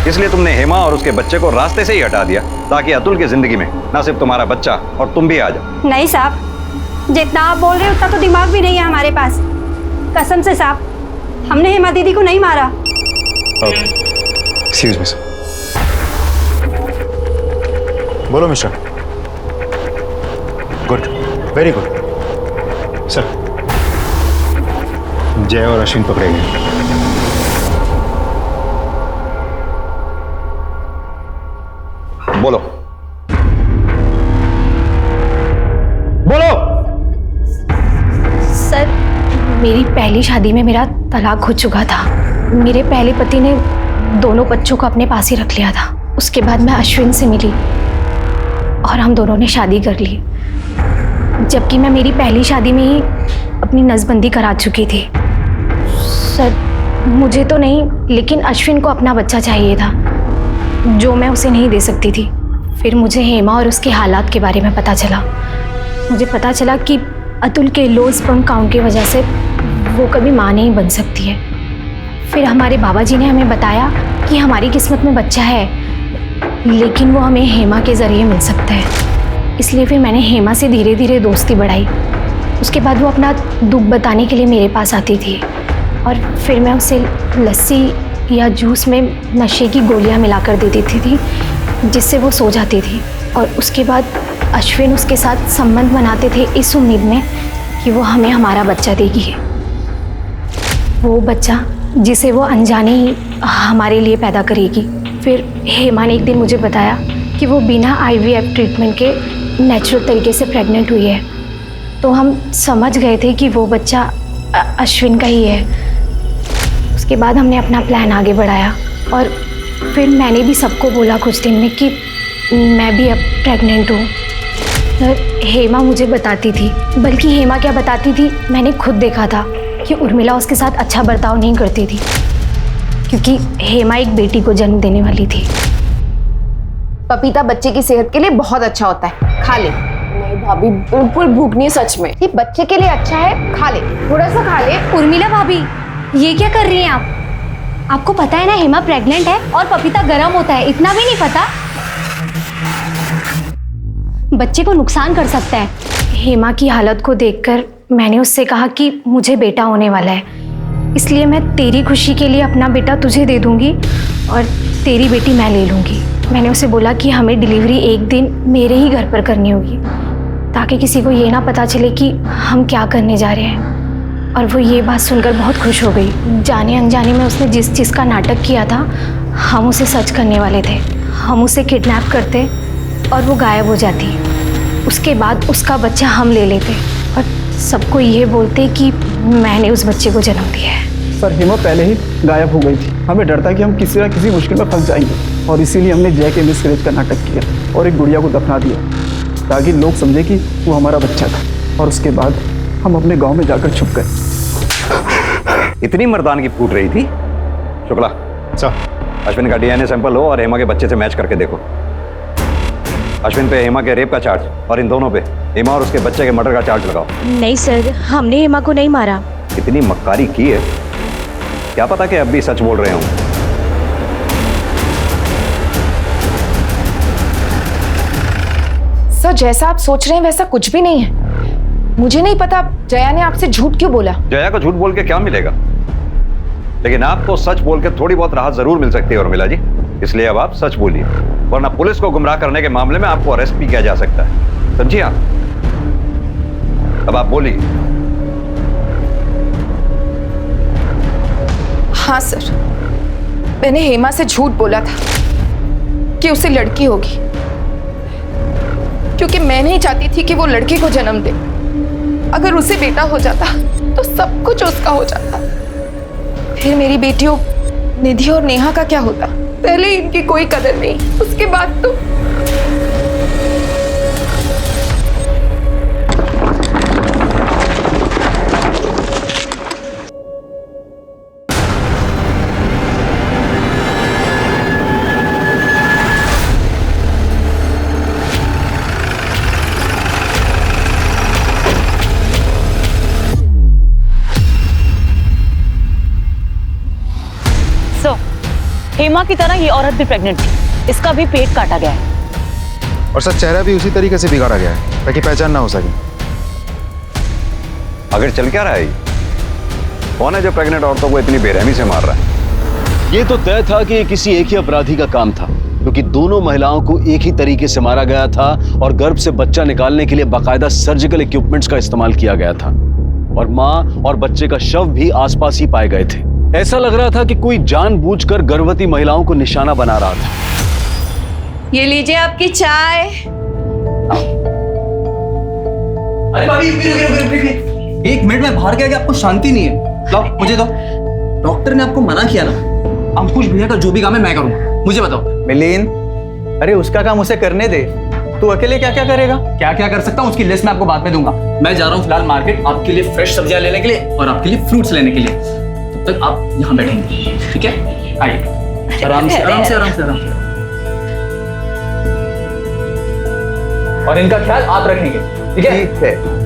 इसलिए तुमने हेमा और उसके बच्चे को रास्ते से ही हटा दिया ताकि अतुल की जिंदगी में ना सिर्फ तुम्हारा बच्चा और तुम भी आ जाओ। नहीं साहब, जितना आप बोल रहे हो उतना तो दिमाग भी नहीं है हमारे पास। कसम से साहब, हमने हेमा दीदी को नहीं मारा। Excuse me sir. बोलो Mishra. Good, very good sir. Jay और अश्विन पकड़े गए। बोलो बोलो। सर, मेरी पहली शादी में मेरा तलाक हो चुका था। मेरे पहले पति ने दोनों बच्चों को अपने पास ही रख लिया था। उसके बाद मैं अश्विन से मिली और हम दोनों ने शादी कर ली, जबकि मैं मेरी पहली शादी में ही अपनी नसबंदी करा चुकी थी। सर, मुझे तो नहीं, लेकिन अश्विन को अपना बच्चा चाहिए था, जो मैं उसे नहीं दे सकती थी। फिर मुझे हेमा और उसके हालात के बारे में पता चला। मुझे पता चला कि अतुल के लो स्पर्म काउंट की वजह से वो कभी माँ नहीं बन सकती है। फिर हमारे बाबा जी ने हमें बताया कि हमारी किस्मत में बच्चा है, लेकिन वो हमें हेमा के ज़रिए मिल सकता है। इसलिए फिर मैंने हेमा से धीरे धीरे दोस्ती बढ़ाई। उसके बाद वो अपना दुख बताने के लिए मेरे पास आती थी और फिर मैं उसे लस्सी या जूस में नशे की गोलियां मिलाकर दे देती थी, जिससे वो सो जाती थी। और उसके बाद अश्विन उसके साथ संबंध बनाते थे इस उम्मीद में कि वो हमें हमारा बच्चा देगी, वो बच्चा जिसे वो अनजाने ही हमारे लिए पैदा करेगी। फिर हेमा ने एक दिन मुझे बताया कि वो बिना IVF ट्रीटमेंट के नेचुरल तरीके से प्रेग्नेंट हुई है। तो हम समझ गए थे कि वो बच्चा अश्विन का ही है। उसके बाद हमने अपना प्लान आगे बढ़ाया और फिर मैंने भी सबको बोला कुछ दिन में कि मैं भी अब प्रेग्नेंट हूँ। हेमा मुझे बताती थी, बल्कि हेमा क्या बताती थी, मैंने खुद देखा था कि उर्मिला उसके साथ अच्छा बर्ताव नहीं करती थी, क्योंकि हेमा एक बेटी को जन्म देने वाली थी। पपीता बच्चे की सेहत के लिए बहुत अच्छा होता है, खा ले। नहीं भाभी, बिल्कुल भूख नहीं है सच में। ये बच्चे के लिए अच्छा है, खा ले, थोड़ा सा खा ले। उर्मिला भाभी, ये क्या कर रही हैं आप? आपको पता है ना हेमा प्रेग्नेंट है और पपीता गर्म होता है, इतना भी नहीं पता? बच्चे को नुकसान कर सकता है। हेमा की हालत को देखकर मैंने उससे कहा कि मुझे बेटा होने वाला है, इसलिए मैं तेरी खुशी के लिए अपना बेटा तुझे दे दूंगी और तेरी बेटी मैं ले लूँगी। मैंने उसे बोला कि हमें डिलीवरी एक दिन मेरे ही घर पर करनी होगी, ताकि किसी को ये ना पता चले कि हम क्या करने जा रहे हैं। और वो ये बात सुनकर बहुत खुश हो गई। जाने अनजाने में उसने जिस चीज़ का नाटक किया था, हम उसे सच करने वाले थे। हम उसे किडनैप करते और वो गायब हो जाती। उसके बाद उसका बच्चा हम ले लेते और सबको ये बोलते कि मैंने उस बच्चे को जन्म दिया है। सर, हेमा पहले ही गायब हो गई थी। हमें डर था कि हम किसी ना किसी मुश्किल में फंस जाएंगे और इसीलिए हमने जय के मिसकैरेज का नाटक किया और एक गुड़िया को दफना दिया, ताकि लोग समझे कि वो हमारा बच्चा था। और उसके बाद हम अपने गांव में जाकर छुप गए। इतनी मर्दानगी फूट रही थी। शुक्ला सर, अश्विन का DNA सैंपल लो और हेमा के बच्चे से मैच करके देखो। अश्विन पे हेमा के रेप का चार्ज और इन दोनों पे हेमा और उसके बच्चे के मर्डर का चार्ज लगाओ। नहीं सर, हमने हेमा को नहीं मारा। इतनी मक्कारी की है, क्या पता कि अब भी सच बोल रहे हों। सर, जैसा आप सोच रहे हैं वैसा कुछ भी नहीं है। मुझे नहीं पता जया ने आपसे झूठ क्यों बोला। जया को झूठ बोल के क्या मिलेगा, लेकिन आपको सच बोल के थोड़ी बहुत राहत जरूर मिल सकती है उर्मिला जी। इसलिए अब आप सच बोलिए, वरना पुलिस को गुमराह करने के मामले में आपको अरेस्ट भी किया जा सकता है, समझिए आप। अब आप बोलिए। हाँ सर, मैंने हेमा से झूठ बोला था कि उसे लड़की होगी, क्योंकि मैं नहीं चाहती थी कि वो लड़की को जन्म दे। अगर उसे बेटा हो जाता तो सब कुछ उसका हो जाता। फिर मेरी बेटियों निधि और नेहा का क्या होता? पहले इनकी कोई कदर नहीं, उसके बाद तो हेमा की तरह ये औरत भी प्रेग्नेंट थी, इसका भी पेट काटा गया है। और सर, चेहरा भी उसी तरीके से बिगाड़ा गया है ताकि पहचान ना हो सके। अगर चल क्या रहा है, कौन है जो प्रेग्नेंट औरतों को इतनी बेरहमी से मार रहा है? ये तो तय था कि ये किसी एक ही अपराधी का काम था, क्योंकि दोनों महिलाओं को एक ही तरीके से मारा गया था और गर्भ से बच्चा निकालने के लिए बाकायदा सर्जिकल इक्विपमेंट्स का इस्तेमाल किया गया था और मां और बच्चे का शव भी आसपास ही पाए गए थे। ऐसा लग रहा था कि कोई जानबूझकर गर्भवती महिलाओं को निशाना बना रहा था। ये लीजिए आपकी चाय। अरे भाभी रुकिए, 1 मिनट में बाहर गया कि आपको शांति नहीं है। लो मुझे दो। डॉक्टर ने आपको मना किया ना, अंकुश भैया का जो भी काम है मैं करूंगा। मुझे बताओ। मिलिन, अरे उसका काम उसे करने दे, तू अकेले क्या क्या करेगा? क्या क्या कर सकता हूँ उसकी लिस्ट मैं आपको बाद में दूंगा। मैं जा रहा हूँ फिलहाल मार्केट आपके लिए फ्रेश सब्जियां लेने के लिए और आपके लिए फ्रूट्स लेने के लिए। तब तक आप यहाँ बैठेंगे, ठीक है? आइए आराम से आराम से आराम से आराम से। और इनका ख्याल आप रखेंगे, ठीक है? ठीक है।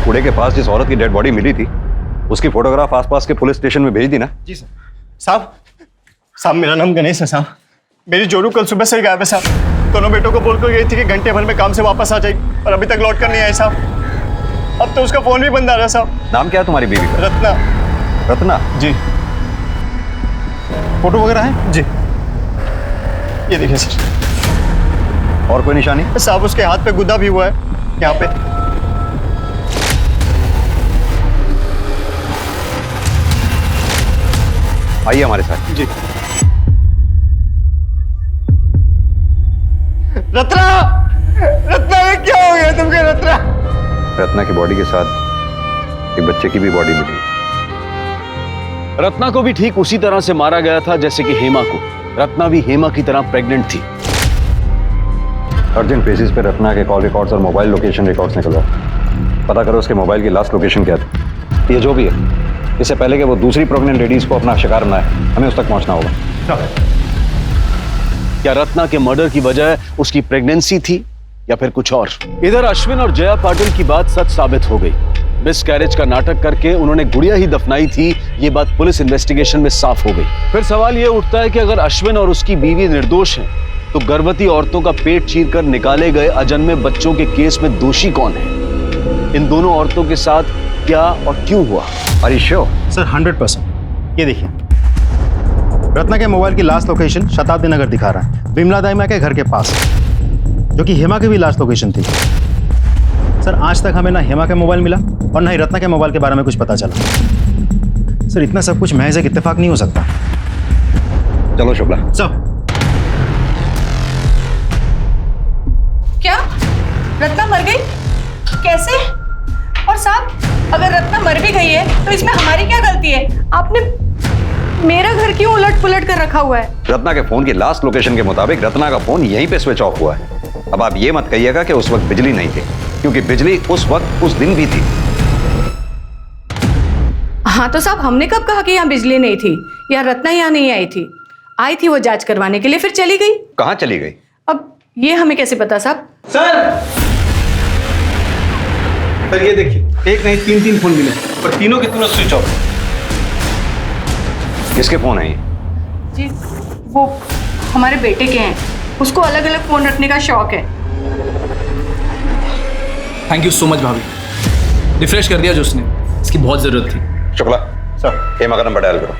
कूड़े के पास जिस औरत की डेड बॉडी मिली थी उसकी फोटोग्राफ आसपास के पुलिस स्टेशन में भेज दी ना? जी सर। साहब मेरा नाम गणेश है साहब। मेरी जोरू कल सुबह से गायब है साहब। दोनों बेटों को बोलकर गई थी कि घंटे भर में काम से वापस आ जाएगी और अभी तक लौट कर नहीं आई साहब। अब तो उसका फोन भी बंद आ रहा है साहब। नाम क्या है तुम्हारी बीवी का? रत्ना। रत्ना? जी। फोटो वगैरह है? जी। ये देखिए सर। और कोई निशानी? साहब उसके हाथ पे गुदा भी हुआ है यहाँ पे। आइए हमारे साथ। जी। रत्ना, रत्ना ये क्या हो गया तुमके रत्ना? रत्ना की बॉडी के साथ एक बच्चे की भी बॉडी मिली। रत्ना को भी ठीक उसी तरह से मारा गया था जैसे कि हेमा को। रत्ना भी हेमा की तरह प्रेग्नेंट थी। अर्जेंट बेसिस पे रत्ना के कॉल रिकॉर्ड्स और मोबाइल लोकेशन रिकॉर्ड्स निकलवा पता करो उसके मोबाइल की लास्ट लोकेशन क्या थी। ये जो भी है, इससे पहले कि वो दूसरी प्रेग्नेंट लेडीज को अपना शिकार बनाए, हमें उस तक पहुंचना होगा। क्या रत्ना के मर्डर की वजह उसकी प्रेगनेंसी थी या फिर कुछ और? इधर अश्विन और जया पाटिल की बात सच साबित हो गई। मिसकैरेज का नाटक करके उन्होंने गुड़िया ही दफनाई थी, ये बात पुलिस इन्वेस्टिगेशन में साफ हो गई। फिर सवाल ये उठता है कि अगर अश्विन और उसकी बीवी निर्दोष हैं, तो गर्भवती औरतों का पेट चीरकर निकाले गए अजन्मे बच्चों के केस में दोषी कौन है? इन दोनों औरतों के साथ क्या और क्यों हुआ? सर 100%। ये देखिए, रत्ना के मोबाइल की लास्ट लोकेशन शताब्दी नगर दिखा रहा है, विमला दाइमा के घर के पास, जो कि हेमा की भी लास्ट लोकेशन थी। सर आज तक हमें ना हेमा का मोबाइल मिला और ना ही रत्ना के मोबाइल के बारे में कुछ पता चला। सर इतना सब कुछ महज एक इत्तेफाक नहीं हो सकता। चलो शुक्ला। सर क्या रत्ना मर गई? कैसे? और साहब अगर रत्ना मर भी गई है तो इसमें हमारी क्या गलती है? आपने मेरा घर क्यों उलट पुलट कर रखा हुआ है? रत्ना के फोन की लास्ट लोकेशन के मुताबिक रत्ना का फोन यहीं पे स्विच ऑफ हुआ है। अब आप ये मत कहिएगा कि उस वक्त बिजली नहीं थी, क्योंकि बिजली उस वक्त उस दिन भी थी। हाँ तो साहब हमने कब कहा कि यहाँ बिजली नहीं थी या रत्ना यहाँ नहीं आई थी? आई थी वो जांच करवाने के लिए, फिर चली गई। कहाँ चली गई? अब ये हमें कैसे पता साहब? सर ये देखिए, एक नहीं 3 फोन मिले और तीनों के तीनों स्विच ऑफ। किसके फोन है ये? जी वो हमारे बेटे के हैं, उसको अलग अलग फोन रखने का शौक है। थैंक यू सो मच भाभी, रिफ्रेश कर दिया जो उसने, इसकी बहुत जरूरत थी। शुक्ला सर, हेमा का नंबर डायल करो।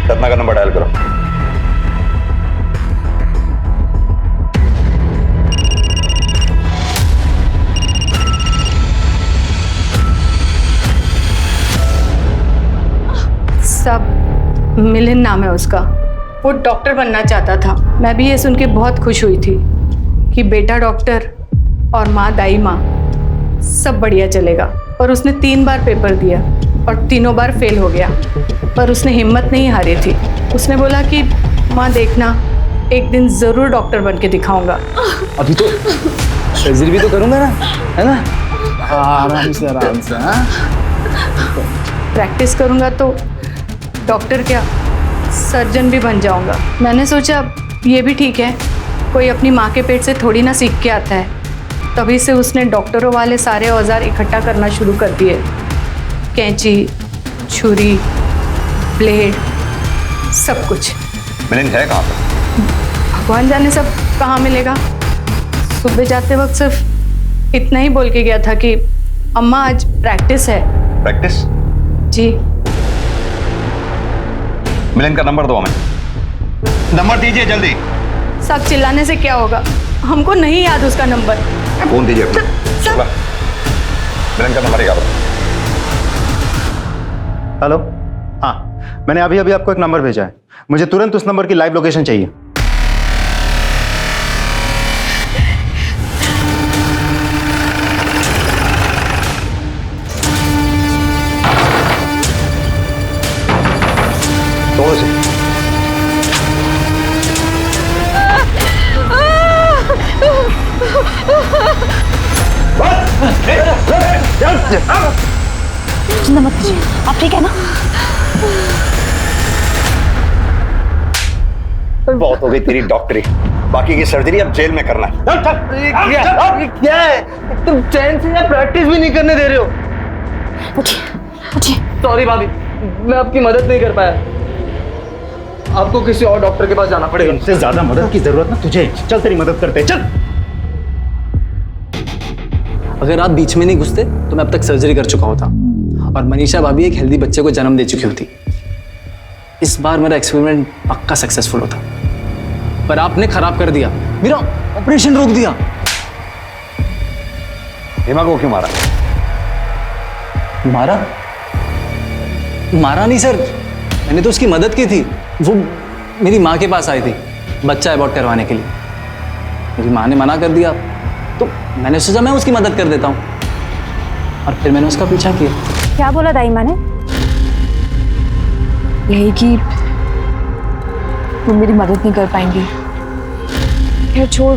रत्ना का नंबर डायल करो। सब मिलिन नाम है उसका। वो डॉक्टर बनना चाहता था। मैं भी ये सुन के बहुत खुश हुई थी कि बेटा डॉक्टर और माँ दाई माँ, सब बढ़िया चलेगा। और उसने 3 बार पेपर दिया और तीनों बार फेल हो गया, पर उसने हिम्मत नहीं हारी थी। उसने बोला कि माँ देखना, एक दिन ज़रूर डॉक्टर बन के दिखाऊंगा। अभी तो सर्जरी भी तो करूंगा ना, है ना? आराम से आराम से। प्रैक्टिस करूंगा तो डॉक्टर क्या, सर्जन भी बन जाऊंगा। मैंने सोचा ये भी ठीक है, कोई अपनी माँ के पेट से थोड़ी ना सीख के आता है। तभी से उसने डॉक्टरों वाले सारे औजार इकट्ठा करना शुरू कर दिए। कैंची, छुरी, ब्लेड, सब कुछ। मिलिंद है कहाँ पर? भगवान जाने सब कहाँ मिलेगा। सुबह जाते वक्त सिर्फ इतना ही बोल के गया था कि अम्मा आज प्रैक्टिस है। प्रैक्टिस? जी। मिलन का नंबर दो हमें। नंबर दीजिए जल्दी। सब चिल्लाने से क्या होगा, हमको नहीं याद उसका नंबर। फोन दीजिए अपना। शुक्ला, मिलन का नंबर याद। हेलो, हाँ, मैंने अभी अभी आपको एक नंबर भेजा है। मुझे तुरंत उस नंबर की लाइव लोकेशन चाहिए। थोड़ा से चिंता मत कीजिए, आप ठीक है ना? बहुत हो गई तेरी डॉक्टरी, बाकी की सर्जरी अब जेल में करना है। क्या है, तुम चैन से या प्रैक्टिस भी नहीं करने दे रहे हो। सॉरी भाभी, मैं आपकी मदद नहीं कर पाया। आपको किसी और डॉक्टर के पास जाना पड़ेगा। इनसे ज्यादा मदद की जरूरत ना तुझे। चल तेरी मदद करते हैं, चल। अगर आप बीच में नहीं घुसते तो मैं अब तक सर्जरी कर चुका होता और मनीषा भाभी एक हेल्दी बच्चे को जन्म दे चुकी होती। इस बार मेरा एक्सपेरिमेंट पक्का सक्सेसफुल होता, पर आपने खराब कर दिया, मेरा ऑपरेशन रोक दिया। हेमा को क्यों मारा? मारा? मारा नहीं सर, मैंने तो उसकी मदद की थी। वो मेरी माँ के पास आई थी बच्चा अबॉर्ट करवाने के लिए। मेरी माँ ने मना कर दिया तो मैंने सोचा मैं उसकी मदद कर देता हूँ और फिर मैंने उसका पीछा किया। क्या बोला दाई माँ ने? यही कि तुम मेरी मदद नहीं कर पाएंगी। खैर छोड़,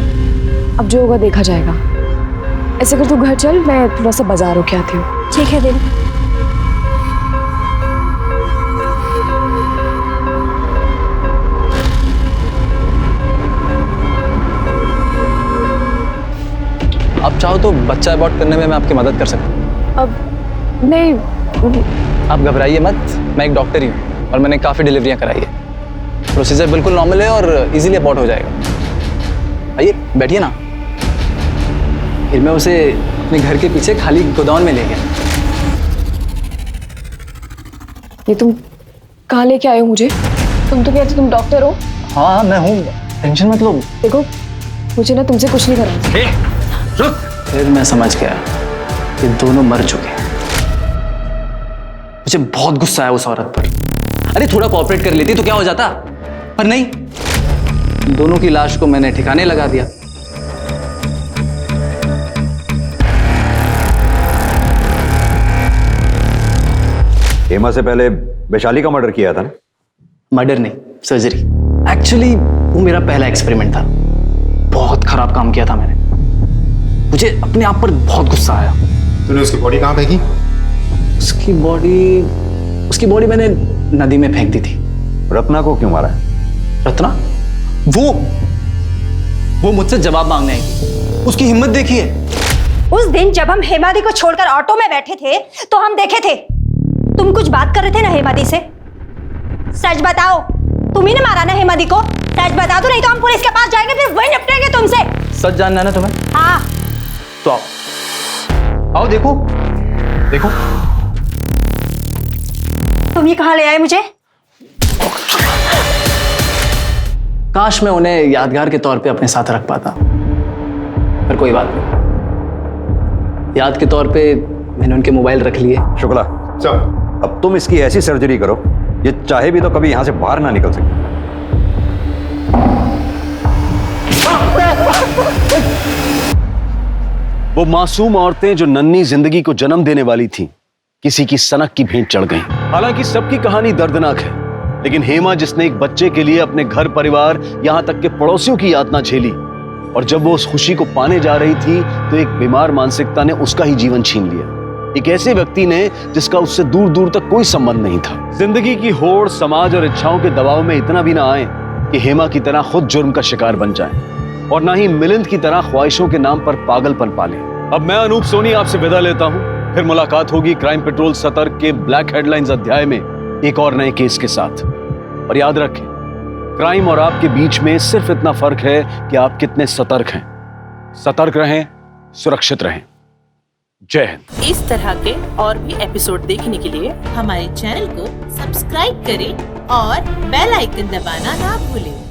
अब जो होगा देखा जाएगा। ऐसे कर तू घर चल, मैं थोड़ा सा बाजार होके आती हूँ। ठीक है दीदी। आप चाहो तो बच्चा अबॉर्ट करने में मैं आपकी मदद कर सकता हूँ। अब नहीं, आप घबराइए मत, मैं एक डॉक्टर ही हूँ और मैंने काफ़ी डिलीवरियाँ कराई है। प्रोसीजर बिल्कुल नॉर्मल है और इजीली अबॉर्ट हो जाएगा। आइए बैठिए ना। फिर मैं उसे अपने घर के पीछे खाली गोदाम में ले गया। ये तुम कहाँ लेके आए हो मुझे? तुम तो कहते तुम डॉक्टर हो। हाँ मैं हूँ, टेंशन मत लो। देखो मुझे ना तुमसे कुछ नहीं करना। फिर मैं समझ गया कि दोनों मर चुके हैं। मुझे बहुत गुस्सा आया उस औरत पर। अरे थोड़ा कोऑपरेट कर लेती तो क्या हो जाता, पर नहीं, दोनों की लाश को मैंने ठिकाने लगा दिया। हेमा से पहले वैशाली का मर्डर किया था ना? मर्डर नहीं, सर्जरी। एक्चुअली वो मेरा पहला एक्सपेरिमेंट था। बहुत खराब काम किया था मैंने। मुझे अपने आप पर बहुत गुस्सा आया। तूने उसकी बॉडी कहाँ फेंकी? उसकी बॉडी मैंने नदी में फेंक दी थी। रत्ना को क्यों मारा? रत्ना? वो मुझसे जवाब मांगने आई थी। उसकी हिम्मत देखिए। उस दिन जब हम हेमादी को छोड़कर ऑटो में बैठे थे तो हम देखे थे तुम कुछ बात कर रहे थे ना हेमादी से। सच बताओ, तुम ही ने मारा ना हेमादी को? सच बता दो, नहीं तो हम पुलिस के पास जाएंगे, फिर वही निपटेंगे तुमसे। सच जानना है ना तुम्हें? हाँ। तो आओ देखो। तुम ये कहाँ ले आए मुझे? काश मैं उन्हें यादगार के तौर पे अपने साथ रख पाता, पर कोई बात नहीं। याद के तौर पे मैंने उनके मोबाइल रख लिए। शुक्ला, अब तुम इसकी ऐसी सर्जरी करो ये चाहे भी तो कभी यहां से बाहर ना निकल सके। वो मासूम औरतें जो नन्ही जिंदगी को जन्म देने वाली थीं, किसी की सनक की भेंट चढ़ गईं। हालांकि सबकी कहानी दर्दनाक है, लेकिन हेमा जिसने एक बच्चे के लिए अपने घर परिवार यहां तक के पड़ोसियों की यातना झेली, और जब वो उस खुशी को पाने जा रही थी तो एक बीमार मानसिकता ने उसका ही जीवन छीन लिया। एक ऐसे व्यक्ति ने जिसका उससे दूर दूर तक कोई संबंध नहीं था। जिंदगी की होड़, समाज और इच्छाओं के दबाव में इतना भी ना आए कि हेमा की तरह खुद जुर्म का शिकार बन जाए, और ना ही मिलिंद की तरह ख्वाहिशों के नाम पर पागलपन पाले। अब मैं अनूप सोनी आपसे विदा लेता हूं। फिर मुलाकात होगी क्राइम पेट्रोल सतर्क के ब्लैक हेडलाइंस अध्याय में एक और नए केस के साथ। और याद रखें, क्राइम और आपके बीच में सिर्फ इतना फर्क है कि आप कितने सतर्क हैं। सतर्क रहें, सुरक्षित रहें। जय हिंद। इस तरह के और भी एपिसोड देखने के लिए हमारे चैनल को सब्सक्राइब करें और बेल आइकन दबाना ना भूलें।